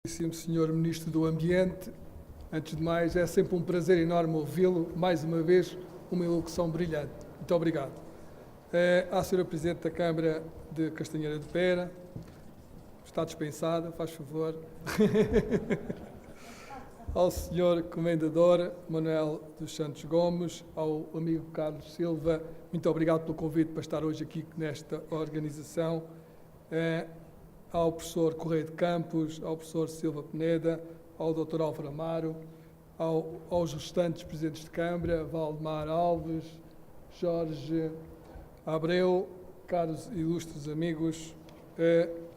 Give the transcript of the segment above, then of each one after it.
Senhor Ministro do Ambiente, antes de mais, é sempre um prazer enorme ouvi-lo. Mais uma vez, uma elocução brilhante. Muito obrigado. À Sra. Presidente da Câmara de Castanheira de Pera, está dispensada, faz favor. Ao Sr. Comendador Manuel dos Santos Gomes, ao amigo Carlos Silva, muito obrigado pelo convite para estar hoje aqui nesta organização. Ao professor Correia de Campos, ao professor Silva Peneda, ao Dr. Álvaro Amaro, aos restantes presidentes de Câmara, Valdemar Alves, Jorge Abreu, caros e ilustres amigos,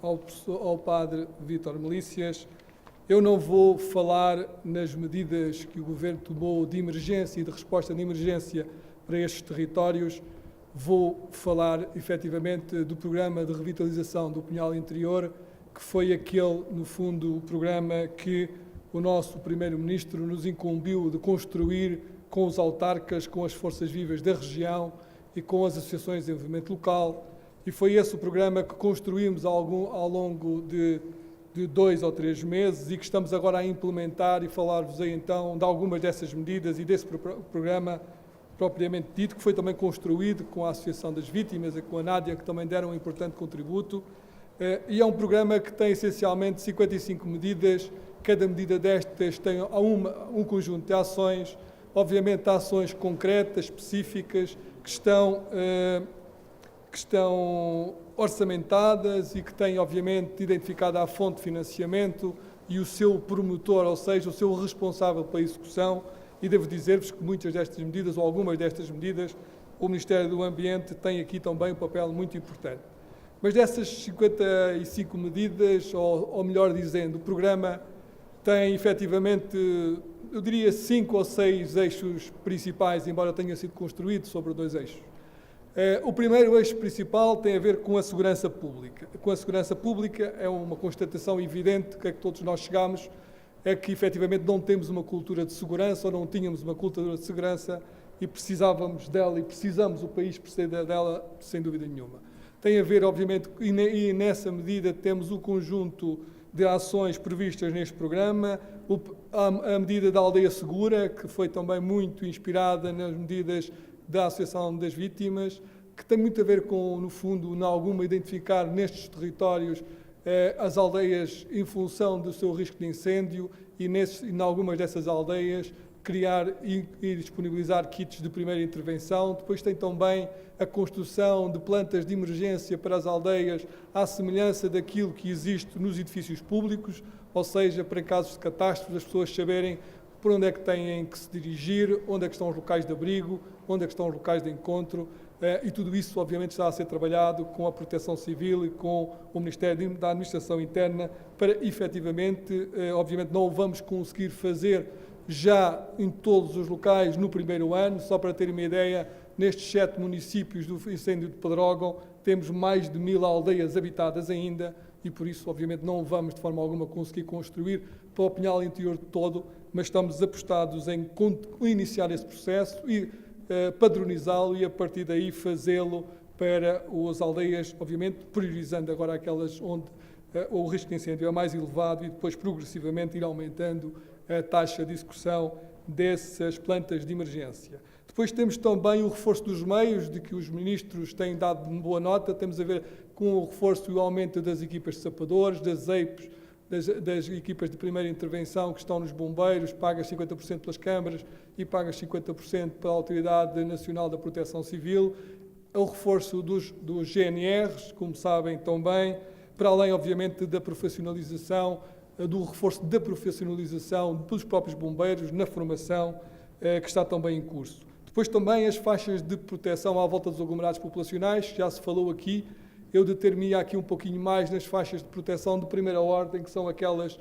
ao padre Vítor Melícias. Eu não vou falar nas medidas que o Governo tomou de emergência e de resposta de emergência para estes territórios. Vou falar, efetivamente, do programa de revitalização do Pinhal Interior, que foi aquele, no fundo, o programa que o nosso Primeiro-Ministro nos incumbiu de construir com os autarcas, com as forças vivas da região e com as associações de desenvolvimento local. E foi esse o programa que construímos ao longo de 2 ou 3 meses e que estamos agora a implementar e falar-vos aí, então, de algumas dessas medidas e desse programa propriamente dito, que foi também construído com a Associação das Vítimas e com a Nádia, que também deram um importante contributo. E é um programa que tem essencialmente 55 medidas. Cada medida destas tem um conjunto de ações, obviamente ações concretas, específicas, que estão orçamentadas e que têm, obviamente, identificada a fonte de financiamento e o seu promotor, ou seja, o seu responsável pela execução. E devo dizer-vos que muitas destas medidas, ou algumas destas medidas, o Ministério do Ambiente tem aqui também um papel muito importante. Mas dessas 55 medidas, ou melhor dizendo, o programa tem efetivamente, eu diria, 5 ou 6 eixos principais, embora tenha sido construído sobre 2 eixos. O primeiro eixo principal tem a ver com a segurança pública. Com a segurança pública é uma constatação evidente que todos nós chegamos, é que efetivamente não temos uma cultura de segurança, ou não tínhamos uma cultura de segurança e precisávamos dela e precisamos, o país precisa dela sem dúvida nenhuma. Tem a ver, obviamente, e nessa medida temos o conjunto de ações previstas neste programa, a medida da aldeia segura, que foi também muito inspirada nas medidas da Associação das Vítimas, que tem muito a ver com, no fundo, em alguma, identificar nestes territórios as aldeias em função do seu risco de incêndio e, em algumas dessas aldeias, criar e disponibilizar kits de primeira intervenção. Depois tem também a construção de plantas de emergência para as aldeias, à semelhança daquilo que existe nos edifícios públicos, ou seja, para casos de catástrofes, as pessoas saberem por onde é que têm que se dirigir, onde é que estão os locais de abrigo, onde é que estão os locais de encontro. E tudo isso, obviamente, está a ser trabalhado com a Proteção Civil e com o Ministério da Administração Interna para, efetivamente, obviamente não o vamos conseguir fazer já em todos os locais no primeiro ano. Só para terem uma ideia, nestes 7 municípios do incêndio de Pedrógão, temos mais de 1000 aldeias habitadas ainda e, por isso, obviamente, não vamos de forma alguma conseguir construir para o Pinhal Interior todo, mas estamos apostados em iniciar esse processo e padronizá-lo e, a partir daí, fazê-lo para as aldeias, obviamente, priorizando agora aquelas onde o risco de incêndio é mais elevado e depois, progressivamente, ir aumentando a taxa de execução dessas plantas de emergência. Depois temos também o reforço dos meios, de que os ministros têm dado uma boa nota. Temos a ver com o reforço e o aumento das equipas de sapadores, das EIPs, das equipas de primeira intervenção que estão nos bombeiros, pagas 50% pelas câmaras e pagas 50% pela Autoridade Nacional da Proteção Civil. O reforço dos GNRs, como sabem também, para além, obviamente, da profissionalização, do reforço da profissionalização dos próprios bombeiros na formação, que está também em curso. Depois também as faixas de proteção à volta dos aglomerados populacionais, já se falou aqui. Eu determino aqui um pouquinho mais nas faixas de proteção de primeira ordem, que são aquelas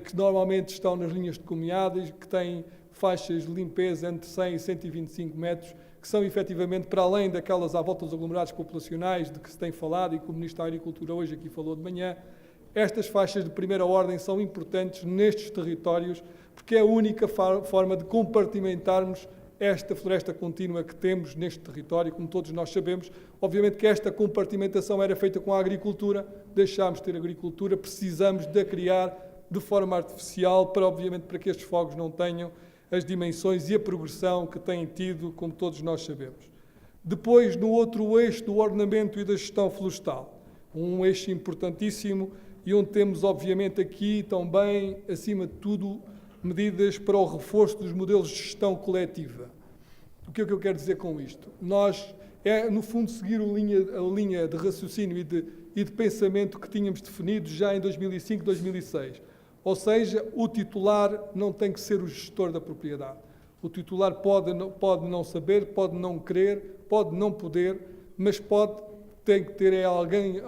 que normalmente estão nas linhas de caminhadas, que têm faixas de limpeza entre 100 e 125 metros, que são efetivamente para além daquelas à volta dos aglomerados populacionais de que se tem falado e que o Ministro da Agricultura hoje aqui falou de manhã. Estas faixas de primeira ordem são importantes nestes territórios porque é a única forma de compartimentarmos esta floresta contínua que temos neste território, como todos nós sabemos. Obviamente que esta compartimentação era feita com a agricultura, deixámos de ter agricultura, precisamos de a criar de forma artificial, obviamente para que estes fogos não tenham as dimensões e a progressão que têm tido, como todos nós sabemos. Depois, no outro eixo do ordenamento e da gestão florestal, um eixo importantíssimo e onde temos, obviamente, aqui também, acima de tudo, medidas para o reforço dos modelos de gestão coletiva. O que é que eu quero dizer com isto? Nós, no fundo, seguir a linha de raciocínio e de pensamento que tínhamos definido já em 2005, 2006. Ou seja, o titular não tem que ser o gestor da propriedade. O titular pode não saber, pode não querer, pode não poder, mas tem que ter alguém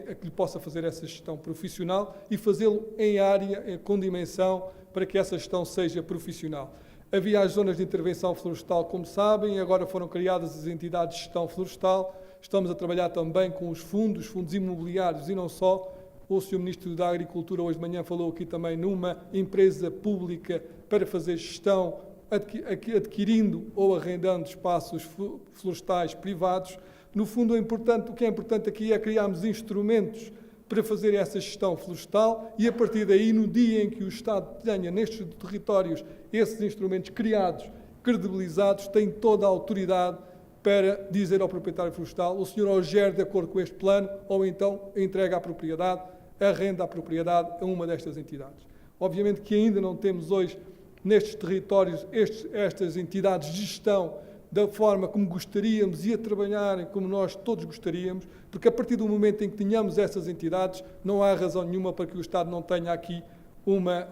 a que lhe possa fazer essa gestão profissional e fazê-lo em área, com dimensão, para que essa gestão seja profissional. Havia as zonas de intervenção florestal, como sabem, agora foram criadas as entidades de gestão florestal. Estamos a trabalhar também com os fundos imobiliários e não só. O Sr. Ministro da Agricultura hoje de manhã falou aqui também numa empresa pública para fazer gestão, adquirindo ou arrendando espaços florestais privados. No fundo, o que é importante aqui é criarmos instrumentos para fazer essa gestão florestal e, a partir daí, no dia em que o Estado tenha nestes territórios esses instrumentos criados, credibilizados, tem toda a autoridade para dizer ao proprietário florestal: o senhor ou gere de acordo com este plano, ou então entrega a propriedade, arrenda a propriedade a uma destas entidades. Obviamente que ainda não temos hoje, nestes territórios, estas entidades de gestão da forma como gostaríamos e a trabalharem como nós todos gostaríamos, porque a partir do momento em que tenhamos essas entidades, não há razão nenhuma para que o Estado não tenha aqui uma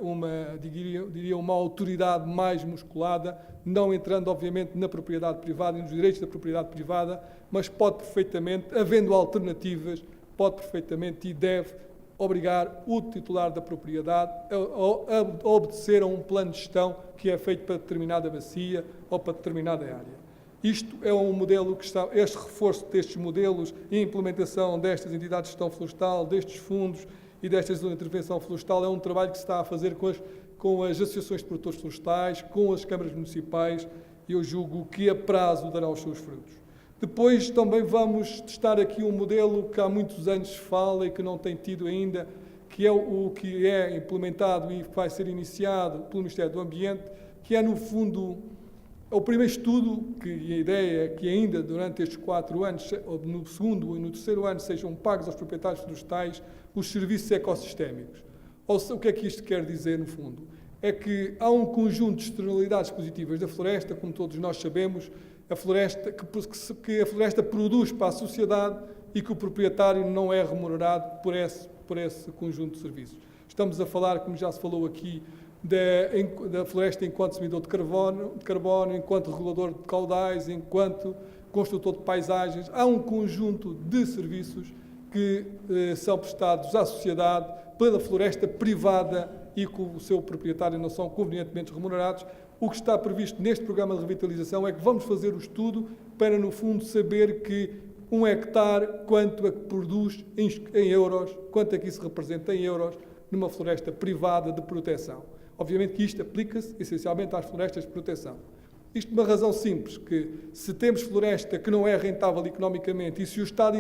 autoridade mais musculada, não entrando, obviamente, na propriedade privada e nos direitos da propriedade privada, mas pode perfeitamente, havendo alternativas, pode perfeitamente e deve obrigar o titular da propriedade a obedecer a um plano de gestão que é feito para determinada bacia ou para determinada área. Isto é um modelo este reforço destes modelos e a implementação destas entidades de gestão florestal, destes fundos e destas zonas de intervenção florestal é um trabalho que se está a fazer com as associações de produtores florestais, com as câmaras municipais, e eu julgo que a prazo dará os seus frutos. Depois também vamos testar aqui um modelo que há muitos anos se fala e que não tem tido ainda, que é o que é implementado e vai ser iniciado pelo Ministério do Ambiente, que é, no fundo, o primeiro estudo, e a ideia é que ainda durante estes 4 anos, ou no segundo e no terceiro ano, sejam pagos aos proprietários florestais os serviços ecossistémicos. Ou seja, o que é que isto quer dizer, no fundo? É que há um conjunto de externalidades positivas da floresta, como todos nós sabemos, a floresta produz para a sociedade e que o proprietário não é remunerado por esse conjunto de serviços. Estamos a falar, como já se falou aqui, da floresta enquanto semidor de carbono, enquanto regulador de caudais, enquanto construtor de paisagens. Há um conjunto de serviços que são prestados à sociedade pela floresta privada e que o seu proprietário não são convenientemente remunerados. O que está previsto neste programa de revitalização é que vamos fazer o estudo para, no fundo, saber que 1 hectare, quanto é que produz em euros, quanto é que isso representa em euros numa floresta privada de proteção. Obviamente que isto aplica-se essencialmente às florestas de proteção. Isto por uma razão simples, que se temos floresta que não é rentável economicamente e se o Estado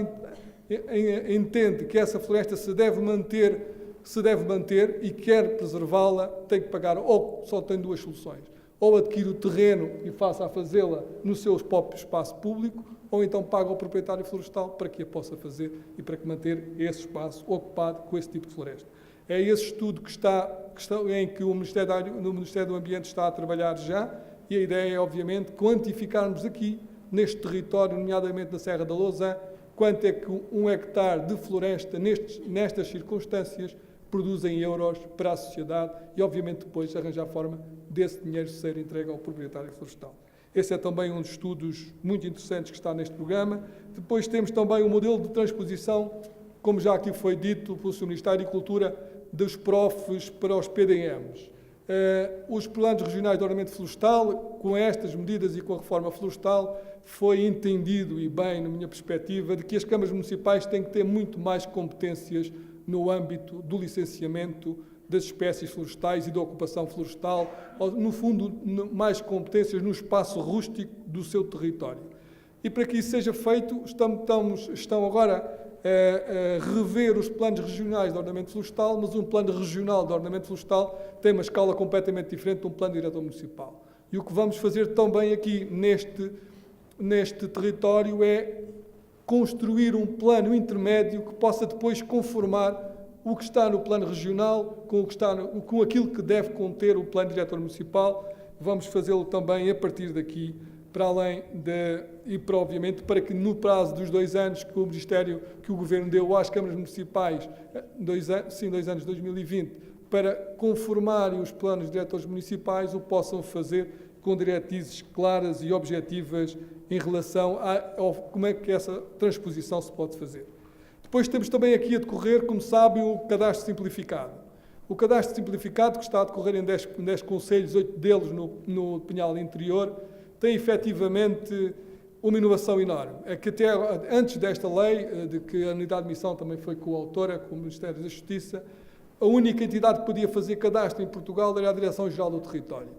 entende que essa floresta se deve manter e quer preservá-la, tem que pagar, ou só tem 2 soluções: ou adquire o terreno e faça a fazê-la no seu próprio espaço público, ou então paga ao proprietário florestal para que a possa fazer e para que manter esse espaço ocupado com esse tipo de floresta. É esse estudo em que o Ministério do Ambiente está a trabalhar já, e a ideia é, obviamente, quantificarmos aqui, neste território, nomeadamente na Serra da Lousã, quanto é que 1 hectare de floresta, nestas circunstâncias, produz em euros para a sociedade e, obviamente, depois arranjar forma desse dinheiro ser entregue ao proprietário florestal. Esse é também um dos estudos muito interessantes que está neste programa. Depois temos também o modelo de transposição, como já aqui foi dito pelo Sr. Ministro da Agricultura, dos PROFs para os PDMs. Os planos regionais de ordenamento florestal, com estas medidas e com a reforma florestal, foi entendido, e bem, na minha perspectiva, de que as câmaras municipais têm que ter muito mais competências no âmbito do licenciamento das espécies florestais e da ocupação florestal, ou, no fundo, mais competências no espaço rústico do seu território. E para que isso seja feito, estão agora rever os planos regionais de ordenamento florestal, mas um plano regional de ordenamento florestal tem uma escala completamente diferente de um plano diretor municipal. E o que vamos fazer também aqui neste território é construir um plano intermédio que possa depois conformar o que está no plano regional com aquilo que deve conter o plano diretor municipal. Vamos fazê-lo também a partir daqui, para além obviamente, para que no prazo dos 2 anos que o Ministério, que o Governo deu às câmaras municipais, 2 anos, 2020, para conformarem os planos diretores municipais, o possam fazer com diretrizes claras e objetivas em relação a como é que essa transposição se pode fazer. Depois temos também aqui a decorrer, como sabem, o cadastro simplificado. O cadastro simplificado, que está a decorrer em 10 concelhos, 8 deles no Pinhal Interior, tem efetivamente uma inovação enorme. É que até antes desta lei, de que a unidade de missão também foi coautora com o Ministério da Justiça, a única entidade que podia fazer cadastro em Portugal era a Direção-Geral do Território.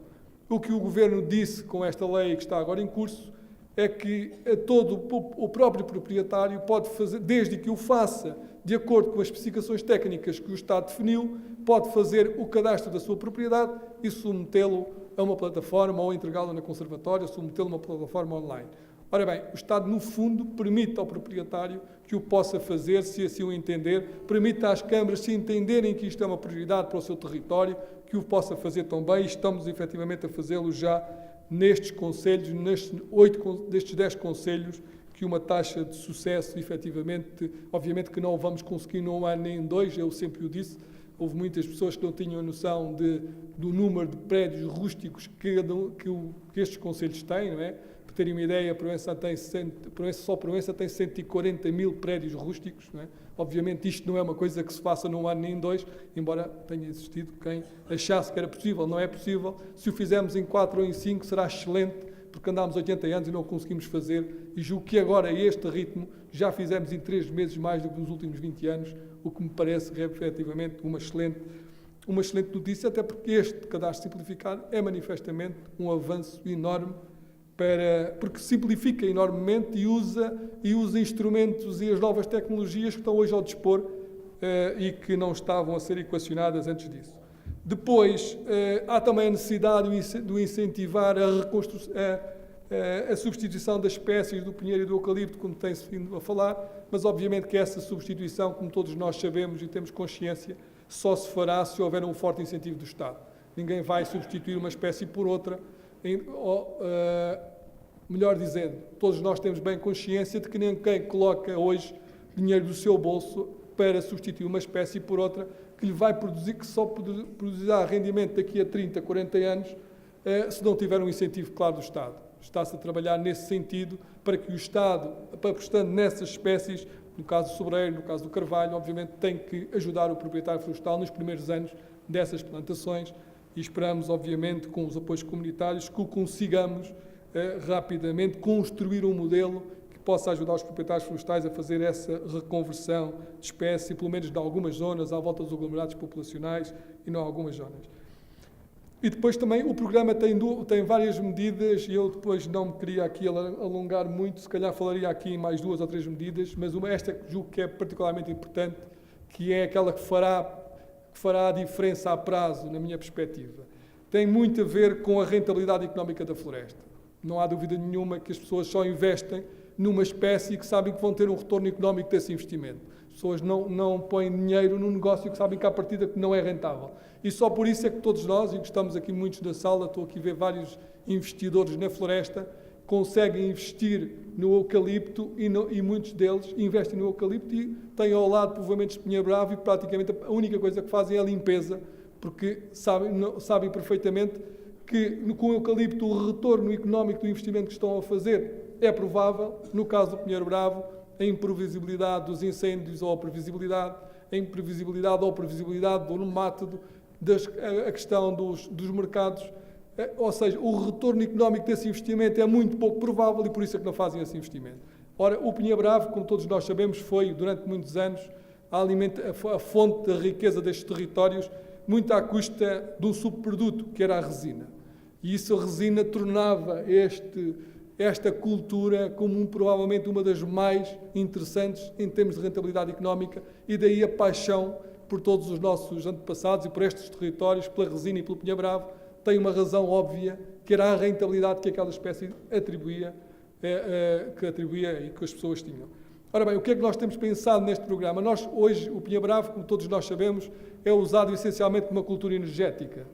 O que o Governo disse com esta lei que está agora em curso é que todo o próprio proprietário pode fazer, desde que o faça de acordo com as especificações técnicas que o Estado definiu, pode fazer o cadastro da sua propriedade e submetê-lo a uma plataforma ou entregá-lo na conservatória, submetê-lo a uma plataforma online. Ora bem, o Estado, no fundo, permite ao proprietário que o possa fazer, se assim o entender, permite às câmaras, se entenderem que isto é uma prioridade para o seu território, que o possa fazer também, e estamos efetivamente a fazê-lo já nestes concelhos, destes 10 concelhos, que uma taxa de sucesso, efetivamente, obviamente que não o vamos conseguir num ano nem em 2, eu sempre o disse, houve muitas pessoas que não tinham a noção do número de prédios rústicos que estes concelhos têm, não é? Para terem uma ideia, só Proença tem 140 mil prédios rústicos, não é? Obviamente isto não é uma coisa que se faça num ano nem em 2, embora tenha existido quem achasse que era possível. Não é possível. Se o fizermos em 4 ou em 5 será excelente, porque andámos 80 anos e não o conseguimos fazer, e julgo que agora, a este ritmo, já fizemos em 3 meses mais do que nos últimos 20 anos, o que me parece efetivamente uma excelente notícia, até porque este cadastro simplificado é manifestamente um avanço enorme, porque simplifica enormemente e usa instrumentos e as novas tecnologias que estão hoje ao dispor e que não estavam a ser equacionadas antes disso. Depois, há também a necessidade de incentivar a substituição das espécies do pinheiro e do eucalipto, como tem-se vindo a falar, mas obviamente que essa substituição, como todos nós sabemos e temos consciência, só se fará se houver um forte incentivo do Estado. Ninguém vai substituir uma espécie por outra. Melhor dizendo, todos nós temos bem consciência de que ninguém coloca hoje dinheiro do seu bolso para substituir uma espécie por outra que lhe vai produzir, que só produzirá rendimento daqui a 30, 40 anos, se não tiver um incentivo claro do Estado. Está-se a trabalhar nesse sentido para que o Estado, apostando nessas espécies, no caso do sobreiro, no caso do carvalho, obviamente tem que ajudar o proprietário florestal nos primeiros anos dessas plantações e esperamos, obviamente, com os apoios comunitários, que o consigamos rapidamente construir um modelo que possa ajudar os proprietários florestais a fazer essa reconversão de espécie, pelo menos em algumas zonas, à volta dos aglomerados populacionais e não algumas zonas. E depois também o programa tem várias medidas, e eu depois não me queria aqui alongar muito, se calhar falaria aqui em mais 2 ou 3 medidas, mas esta que julgo que é particularmente importante, que é aquela que fará a diferença a prazo, na minha perspectiva. Tem muito a ver com a rentabilidade económica da floresta. Não há dúvida nenhuma que as pessoas só investem numa espécie que sabem que vão ter um retorno económico desse investimento. As pessoas não põem dinheiro num negócio que sabem que à partida não é rentável. E só por isso é que todos nós, e que estamos aqui muitos na sala, estou aqui a ver vários investidores na floresta, conseguem investir no eucalipto e muitos deles investem no eucalipto e têm ao lado povoamentos de pinheiro bravo e praticamente a única coisa que fazem é a limpeza, porque sabem perfeitamente que com o eucalipto o retorno económico do investimento que estão a fazer é provável. No caso do pinheiro bravo, a imprevisibilidade dos incêndios ou a previsibilidade, ou previsibilidade do nemátodo, a questão dos mercados, ou seja, o retorno económico desse investimento é muito pouco provável e por isso é que não fazem esse investimento. Ora, o pinheiro bravo, como todos nós sabemos, foi durante muitos anos a fonte da riqueza destes territórios, muito à custa de um subproduto, que era a resina. E isso, a resina, tornava esta cultura como provavelmente uma das mais interessantes em termos de rentabilidade económica, e daí a paixão por todos os nossos antepassados e por estes territórios, pela resina e pelo pinha-bravo, tem uma razão óbvia, que era a rentabilidade que aquela espécie atribuía e que as pessoas tinham. Ora bem, o que é que nós temos pensado neste programa? Nós, hoje, o pinha-bravo, como todos nós sabemos, é usado essencialmente como uma cultura energética.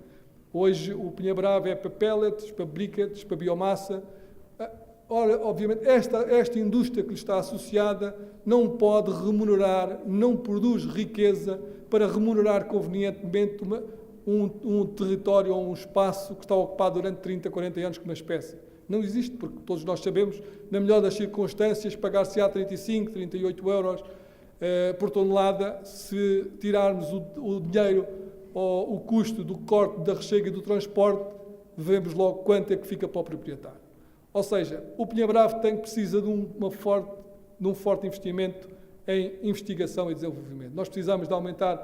Hoje, o pinha-bravo é para pellets, para briquetes, para biomassa. Ora, obviamente, esta indústria que lhe está associada não pode remunerar, não produz riqueza para remunerar convenientemente um território ou um espaço que está ocupado durante 30, 40 anos como uma espécie. Não existe, porque todos nós sabemos, na melhor das circunstâncias, pagar-se-á 35, 38 euros por tonelada, se tirarmos o dinheiro ou o custo do corte, da rechega e do transporte, vemos logo quanto é que fica para o proprietário. Ou seja, o pinha-bravo precisa de um forte investimento em investigação e desenvolvimento. Nós precisamos de aumentar,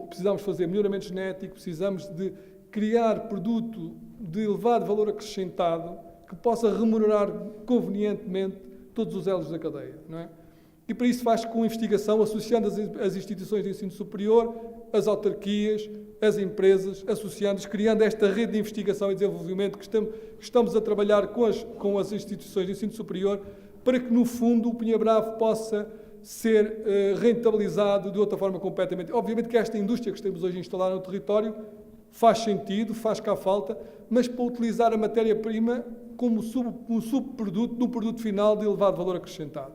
precisamos fazer melhoramento genético, precisamos de criar produto de elevado valor acrescentado que possa remunerar convenientemente todos os elos da cadeia, não é? E para isso faz com investigação, associando as instituições de ensino superior, as autarquias, as empresas, associando-os, criando esta rede de investigação e desenvolvimento que estamos a trabalhar com as instituições de ensino superior, para que, no fundo, o pinha-bravo possa ser rentabilizado de outra forma completamente. Obviamente que esta indústria que estamos hoje a instalar no território faz sentido, faz cá falta, mas para utilizar a matéria-prima como um subproduto de um produto final de elevado valor acrescentado.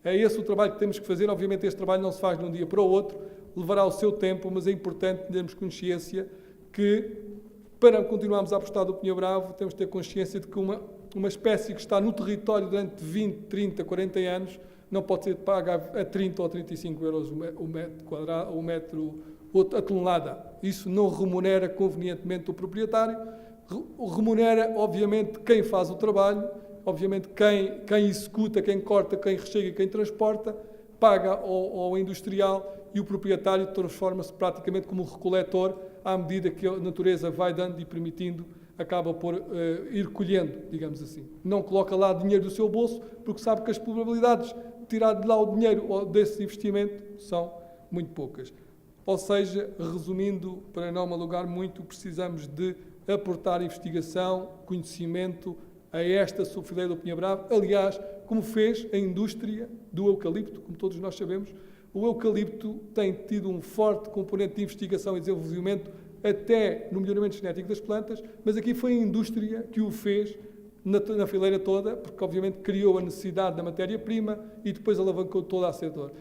É esse o trabalho que temos que fazer. Obviamente este trabalho não se faz de um dia para o outro, levará o seu tempo, mas é importante termos consciência que, para continuarmos a apostar do pinha-bravo, temos de ter consciência de que uma espécie que está no território durante 20, 30, 40 anos não pode ser paga a 30 ou 35 euros o metro quadrado, a tonelada. Isso não remunera convenientemente o proprietário, remunera, obviamente, quem faz o trabalho, obviamente, quem executa, quem corta, quem rechega e quem transporta, paga ao industrial, e o proprietário transforma-se praticamente como um recoletor à medida que a natureza vai dando e permitindo, acaba por ir colhendo, digamos assim. Não coloca lá dinheiro do seu bolso, porque sabe que as probabilidades de tirar de lá o dinheiro desse investimento são muito poucas. Ou seja, resumindo, para não me alongar muito, precisamos de aportar investigação, conhecimento a esta subfileira do pinha-bravo, aliás, como fez a indústria do eucalipto, como todos nós sabemos. O eucalipto tem tido um forte componente de investigação e desenvolvimento até no melhoramento genético das plantas, mas aqui foi a indústria que o fez na fileira toda, porque obviamente criou a necessidade da matéria-prima e depois alavancou toda a setor.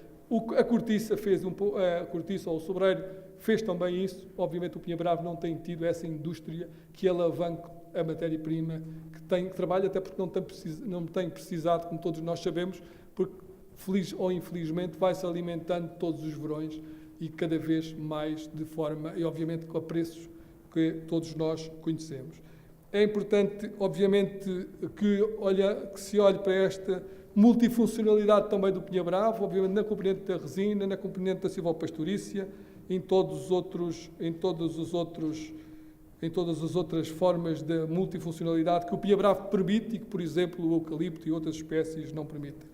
A cortiça a cortiça ou o sobreiro fez também isso. Obviamente o pinha-bravo não tem tido essa indústria que alavanque a matéria-prima que trabalha, até porque não tem precisado, como todos nós sabemos, porque feliz ou infelizmente vai-se alimentando todos os verões e cada vez mais de forma, e obviamente com preços que todos nós conhecemos. É importante, obviamente, que se olhe para esta multifuncionalidade também do pinha-bravo, obviamente na componente da resina, na componente da silvopastorícia, em todas as outras formas de multifuncionalidade que o pinha-bravo permite e que, por exemplo, o eucalipto e outras espécies não permitem.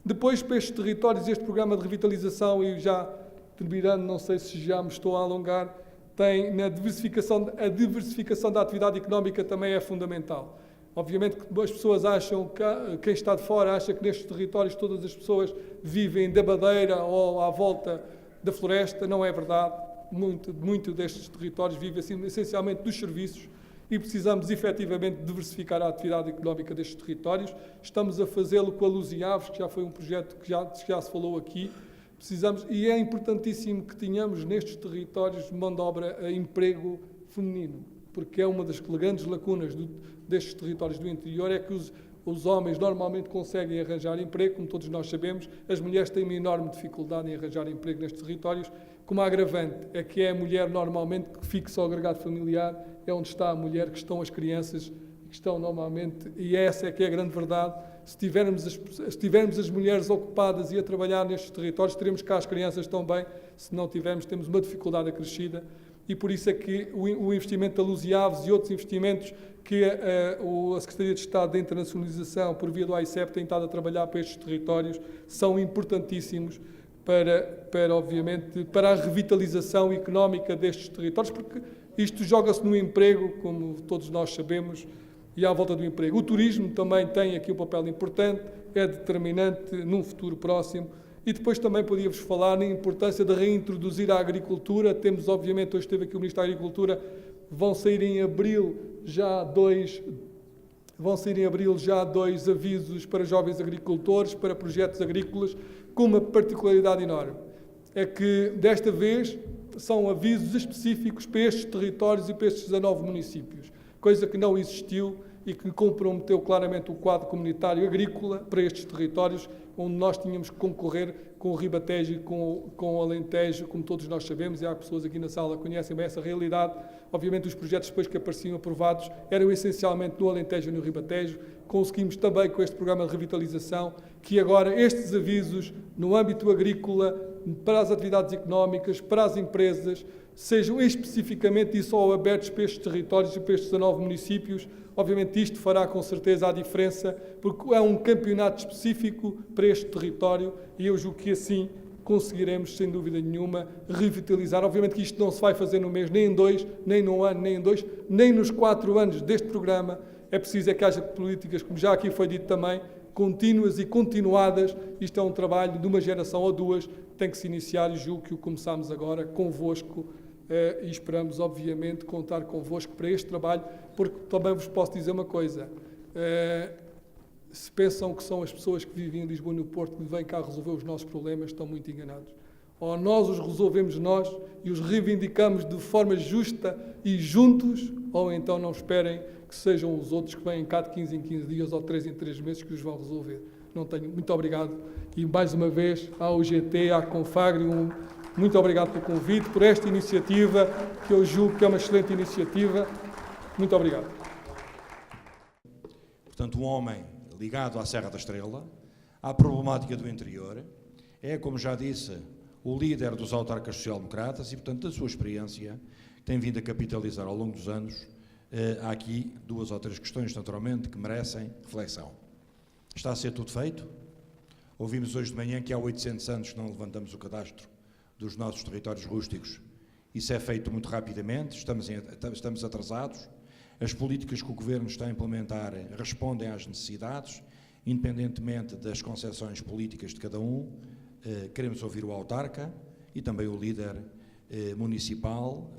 Depois, para estes territórios, este programa de revitalização, e já terminando, não sei se já me estou a alongar, tem a diversificação da atividade económica também é fundamental. Obviamente que as pessoas acham, quem está de fora acha que nestes territórios todas as pessoas vivem da madeira ou à volta da floresta. Não é verdade. Muito destes territórios vivem assim, essencialmente dos serviços, e precisamos efetivamente diversificar a atividade económica destes territórios. Estamos a fazê-lo com a Luz e Aves, que já foi um projeto que já se falou aqui. E é importantíssimo que tenhamos nestes territórios mão de obra, emprego feminino, porque é uma das grandes lacunas destes territórios do interior, é que os homens normalmente conseguem arranjar emprego, como todos nós sabemos. As mulheres têm uma enorme dificuldade em arranjar emprego nestes territórios, como agravante é que é a mulher normalmente que fixa o agregado familiar, é onde está a mulher, que estão as crianças, que estão normalmente, e essa é que é a grande verdade. Se tivermos as mulheres ocupadas e a trabalhar nestes territórios, teremos cá as crianças também. Se não tivermos, temos uma dificuldade acrescida. e por isso é que o investimento da Luz e Aves e outros investimentos que a Secretaria de Estado da Internacionalização, por via do AICEP, tem estado a trabalhar para estes territórios, são importantíssimos obviamente, para a revitalização económica destes territórios, porque isto joga-se no emprego, como todos nós sabemos, e à volta do emprego. O turismo também tem aqui um papel importante, é determinante num futuro próximo. E depois também podíamos falar na importância de reintroduzir a agricultura. Temos, obviamente, hoje esteve aqui o Ministro da Agricultura, vão sair em abril já dois avisos para jovens agricultores, para projetos agrícolas, com uma particularidade enorme. É que, desta vez, são avisos específicos para estes territórios e para estes 19 municípios, coisa que não existiu e que comprometeu claramente o quadro comunitário agrícola para estes territórios, onde nós tínhamos que concorrer com o Ribatejo e com o Alentejo, como todos nós sabemos, e há pessoas aqui na sala que conhecem bem essa realidade. Obviamente, os projetos depois que apareciam aprovados eram essencialmente no Alentejo e no Ribatejo. Conseguimos também, com este programa de revitalização, que agora estes avisos, no âmbito agrícola, para as atividades económicas, para as empresas, sejam especificamente e só abertos para estes territórios e para estes 19 municípios. Obviamente isto fará com certeza a diferença, porque é um campeonato específico para este território e eu julgo que assim conseguiremos, sem dúvida nenhuma, revitalizar. Obviamente que isto não se vai fazer no mês, nem em 2, nem num ano, nem em 2, nem nos 4 anos deste programa. É preciso que haja políticas, como já aqui foi dito também, contínuas e continuadas. Isto é um trabalho de uma geração ou duas, tem que se iniciar e julgo que o começamos agora convosco. E esperamos, obviamente, contar convosco para este trabalho, porque também vos posso dizer uma coisa. Se pensam que são as pessoas que vivem em Lisboa e no Porto que vêm cá resolver os nossos problemas, estão muito enganados. Ou nós os resolvemos nós e os reivindicamos de forma justa e juntos, ou então não esperem que sejam os outros que vêm cá de 15 em 15 dias ou 3 em 3 meses que os vão resolver. Não tenho. Muito obrigado. E mais uma vez, à UGT, à Confagri, muito obrigado pelo convite, por esta iniciativa, que eu julgo que é uma excelente iniciativa. Muito obrigado. Portanto, um homem ligado à Serra da Estrela, à problemática do interior, é, como já disse, o líder dos autarcas social-democratas e, portanto, da sua experiência, tem vindo a capitalizar ao longo dos anos. Há aqui 2 ou 3 questões, naturalmente, que merecem reflexão. Está a ser tudo feito? Ouvimos hoje de manhã que há 800 anos que não levantamos o cadastro dos nossos territórios rústicos. Isso é feito muito rapidamente, estamos atrasados. As políticas que o Governo está a implementar respondem às necessidades, independentemente das concepções políticas de cada um. Queremos ouvir o autarca e também o líder municipal,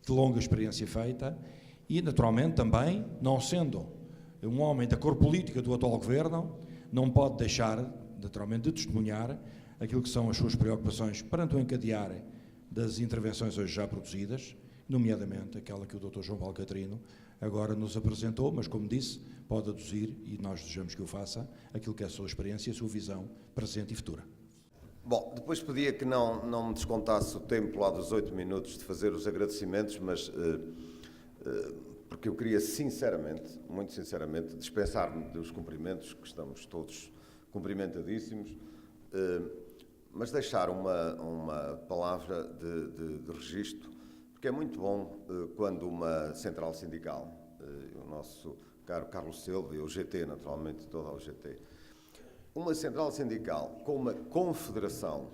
de longa experiência feita, e naturalmente também, não sendo um homem da cor política do atual Governo, não pode deixar, naturalmente, de testemunhar aquilo que são as suas preocupações perante o encadear das intervenções hoje já produzidas, nomeadamente aquela que o Dr. João Paulo Catarino agora nos apresentou, mas, como disse, pode aduzir, e nós desejamos que o faça, aquilo que é a sua experiência e a sua visão presente e futura. Bom, depois pedia que não me descontasse o tempo lá dos 8 minutos de fazer os agradecimentos, mas porque eu queria sinceramente, muito sinceramente, dispensar-me dos cumprimentos, que estamos todos cumprimentadíssimos, mas deixar uma palavra de registro, porque é muito bom quando uma central sindical, o nosso caro Carlos Silva e o GT, naturalmente, toda a UGT, uma central sindical com uma confederação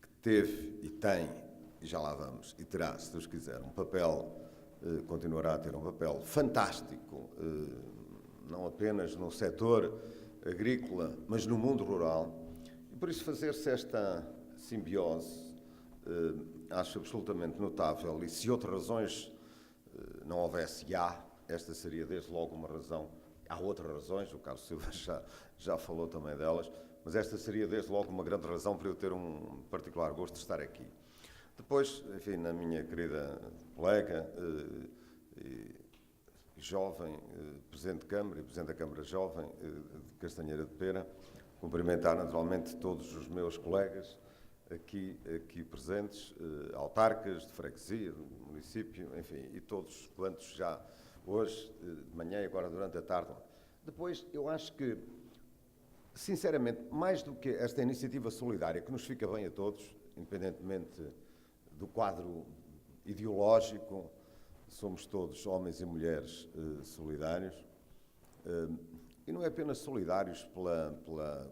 que teve e tem, e já lá vamos, e terá, se Deus quiser, um papel, continuará a ter um papel fantástico, não apenas no setor agrícola, mas no mundo rural. E por isso fazer-se esta simbiose acho absolutamente notável, e se outras razões não houvesse, esta seria desde logo uma razão. Há outras razões, o Carlos Silva já falou também delas, mas esta seria desde logo uma grande razão para eu ter um particular gosto de estar aqui. Depois, enfim, na minha querida colega e jovem Presidente de Câmara e Presidente da Câmara Jovem de Castanheira de Pera, cumprimentar naturalmente todos os meus colegas aqui presentes, autarcas de freguesia, do município, enfim, e todos quantos já hoje, de manhã e agora durante a tarde. Depois, eu acho que, sinceramente, mais do que esta iniciativa solidária, que nos fica bem a todos, independentemente do quadro ideológico, somos todos homens e mulheres solidários. E não é apenas solidários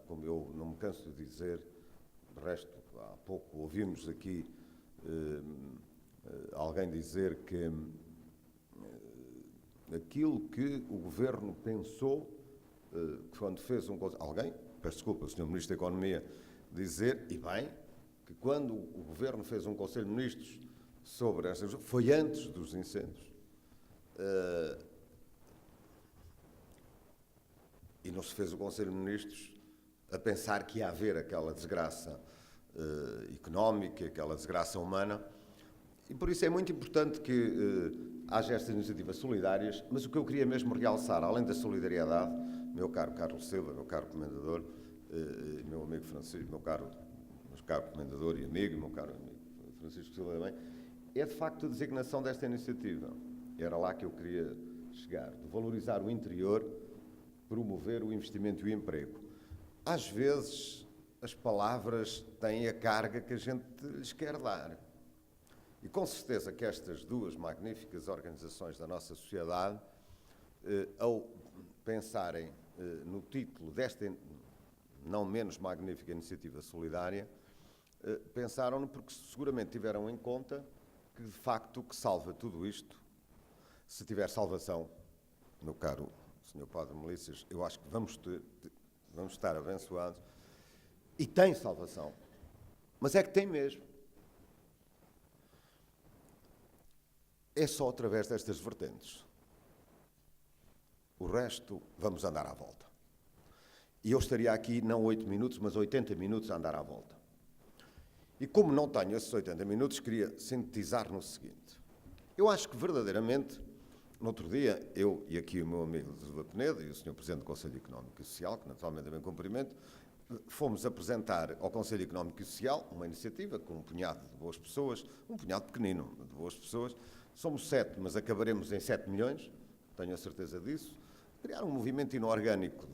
como eu não me canso de dizer, de resto, há pouco ouvimos aqui alguém dizer que aquilo que o Governo pensou quando fez alguém, peço desculpa, o Sr. Ministro da Economia, dizer, e bem, que quando o Governo fez um Conselho de Ministros sobre estas coisas, foi antes dos incêndios. E não se fez o Conselho de Ministros a pensar que ia haver aquela desgraça económica, aquela desgraça humana. E por isso é muito importante que haja estas iniciativas solidárias, mas o que eu queria mesmo realçar, além da solidariedade, meu caro Carlos Silva, meu caro comendador, meu amigo Francisco, meu caro comendador e amigo, meu caro amigo Francisco Silva também, é de facto a designação desta iniciativa. Era lá que eu queria chegar, de valorizar o interior, promover o investimento e o emprego. Às vezes, as palavras têm a carga que a gente lhes quer dar. E com certeza que estas duas magníficas organizações da nossa sociedade, ao pensarem no título desta não menos magnífica iniciativa solidária, pensaram-no porque seguramente tiveram em conta que, de facto, o que salva tudo isto, se tiver salvação, meu caro Sr. Padre Melícias, eu acho que vamos estar abençoados, e tem salvação, mas é que tem mesmo. É só através destas vertentes. O resto, vamos andar à volta. E eu estaria aqui não 8 minutos, mas 80 minutos a andar à volta. E como não tenho esses 80 minutos, queria sintetizar no seguinte. Eu acho que verdadeiramente, no outro dia, eu e aqui o meu amigo José Penedo e o Sr. Presidente do Conselho Económico e Social, que naturalmente é bem cumprimento, fomos apresentar ao Conselho Económico e Social uma iniciativa com um punhado de boas pessoas, um punhado pequenino de boas pessoas. Somos 7, mas acabaremos em 7 milhões, tenho a certeza disso. Criar um movimento inorgânico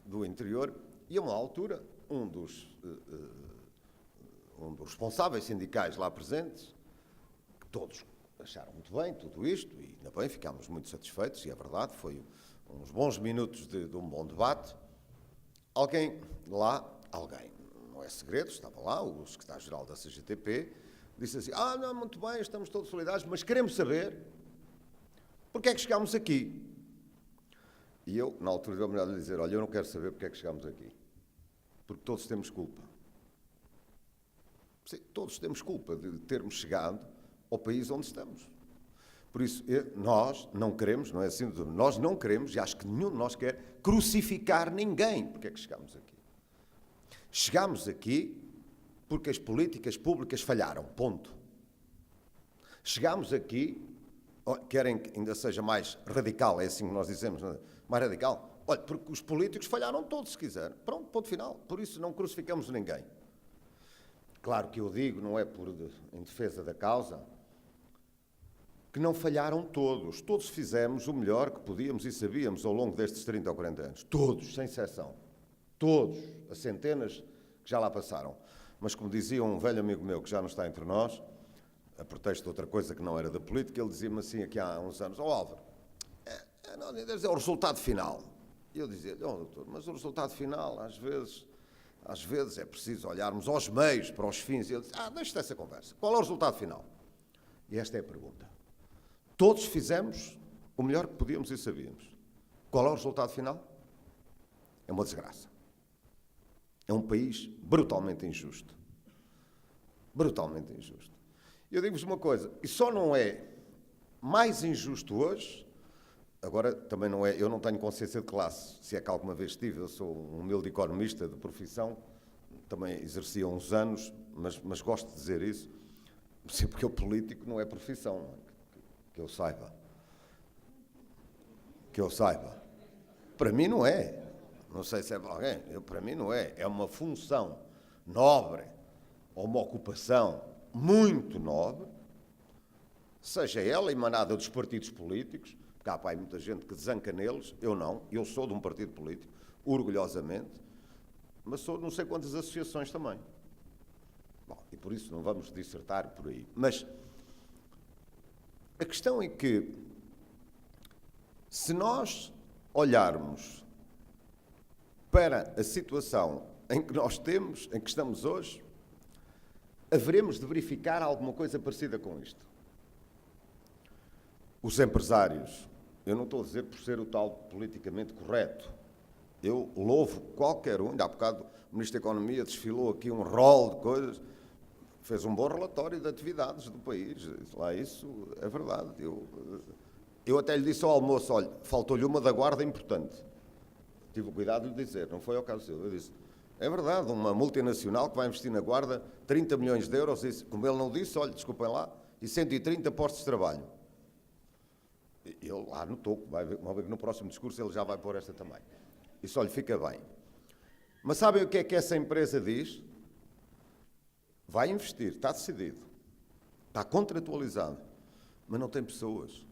do interior e, a uma altura, um dos responsáveis sindicais lá presentes, que todos acharam muito bem tudo isto, e ainda bem, ficámos muito satisfeitos, e é verdade, foi uns bons minutos de um bom debate. Alguém, não é segredo, estava lá, o secretário-geral da CGTP, disse assim, não, muito bem, estamos todos solidários, mas queremos saber porque é que chegámos aqui. E eu, na altura, deu-me melhor de dizer, olha, eu não quero saber porque é que chegámos aqui, porque todos temos culpa. Sim, todos temos culpa de termos chegado ao país onde estamos. Por isso, nós não queremos, não é assim, nós não queremos, e acho que nenhum de nós quer, crucificar ninguém. Porque é que chegámos aqui? Chegámos aqui porque as políticas públicas falharam, ponto. Chegámos aqui, querem que ainda seja mais radical, é assim que nós dizemos, mais radical? Olha, porque os políticos falharam todos, se quiser. Pronto, ponto final. Por isso não crucificamos ninguém. Claro que eu digo, não é em defesa da causa, que não falharam todos. Todos fizemos o melhor que podíamos e sabíamos ao longo destes 30 ou 40 anos. Todos, sem exceção. Todos. As centenas que já lá passaram. Mas como dizia um velho amigo meu que já não está entre nós, a pretexto de outra coisa que não era da política, ele dizia-me assim aqui há uns anos, Álvaro, é o resultado final. E eu dizia, doutor, mas o resultado final, às vezes é preciso olharmos aos meios, para os fins. E ele disse, deixa dessa conversa. Qual é o resultado final? E esta é a pergunta. Todos fizemos o melhor que podíamos e sabíamos. Qual é o resultado final? É uma desgraça. É um país brutalmente injusto. Brutalmente injusto. Eu digo-vos uma coisa, e só não é mais injusto hoje, agora também não é, eu não tenho consciência de classe, se é que alguma vez tive, eu sou um humilde economista de profissão, também exerci há uns anos, mas gosto de dizer isso, porque o político não é profissão, que eu saiba. Que eu saiba. Para mim não é. Não sei se é para alguém. Para mim não é. É uma função nobre, ou uma ocupação muito nobre, seja ela emanada dos partidos políticos, porque há muita gente que desanca neles, eu não, eu sou de um partido político, orgulhosamente, mas sou de não sei quantas associações também. Bom, e por isso não vamos dissertar por aí. Mas A questão é que, se nós olharmos para a situação em que nós temos, em que estamos hoje, haveremos de verificar alguma coisa parecida com isto. Os empresários, eu não estou a dizer por ser o tal politicamente correto, eu louvo qualquer um, ainda há bocado o Ministro da Economia desfilou aqui um rol de coisas, fez um bom relatório de atividades do país, lá isso é verdade. Eu até lhe disse ao almoço, olha, faltou-lhe uma da guarda importante. Tive o cuidado de lhe dizer, não foi ao caso seu. Eu disse, é verdade, uma multinacional que vai investir na guarda 30 milhões de euros, e, como ele não disse, olha, desculpem lá, e 130 postos de trabalho. Ele lá notou, vamos ver que no próximo discurso ele já vai pôr esta também. Isso, olha, fica bem. Mas sabem o que é que essa empresa diz? Vai investir, está decidido, está contratualizado, mas não tem pessoas.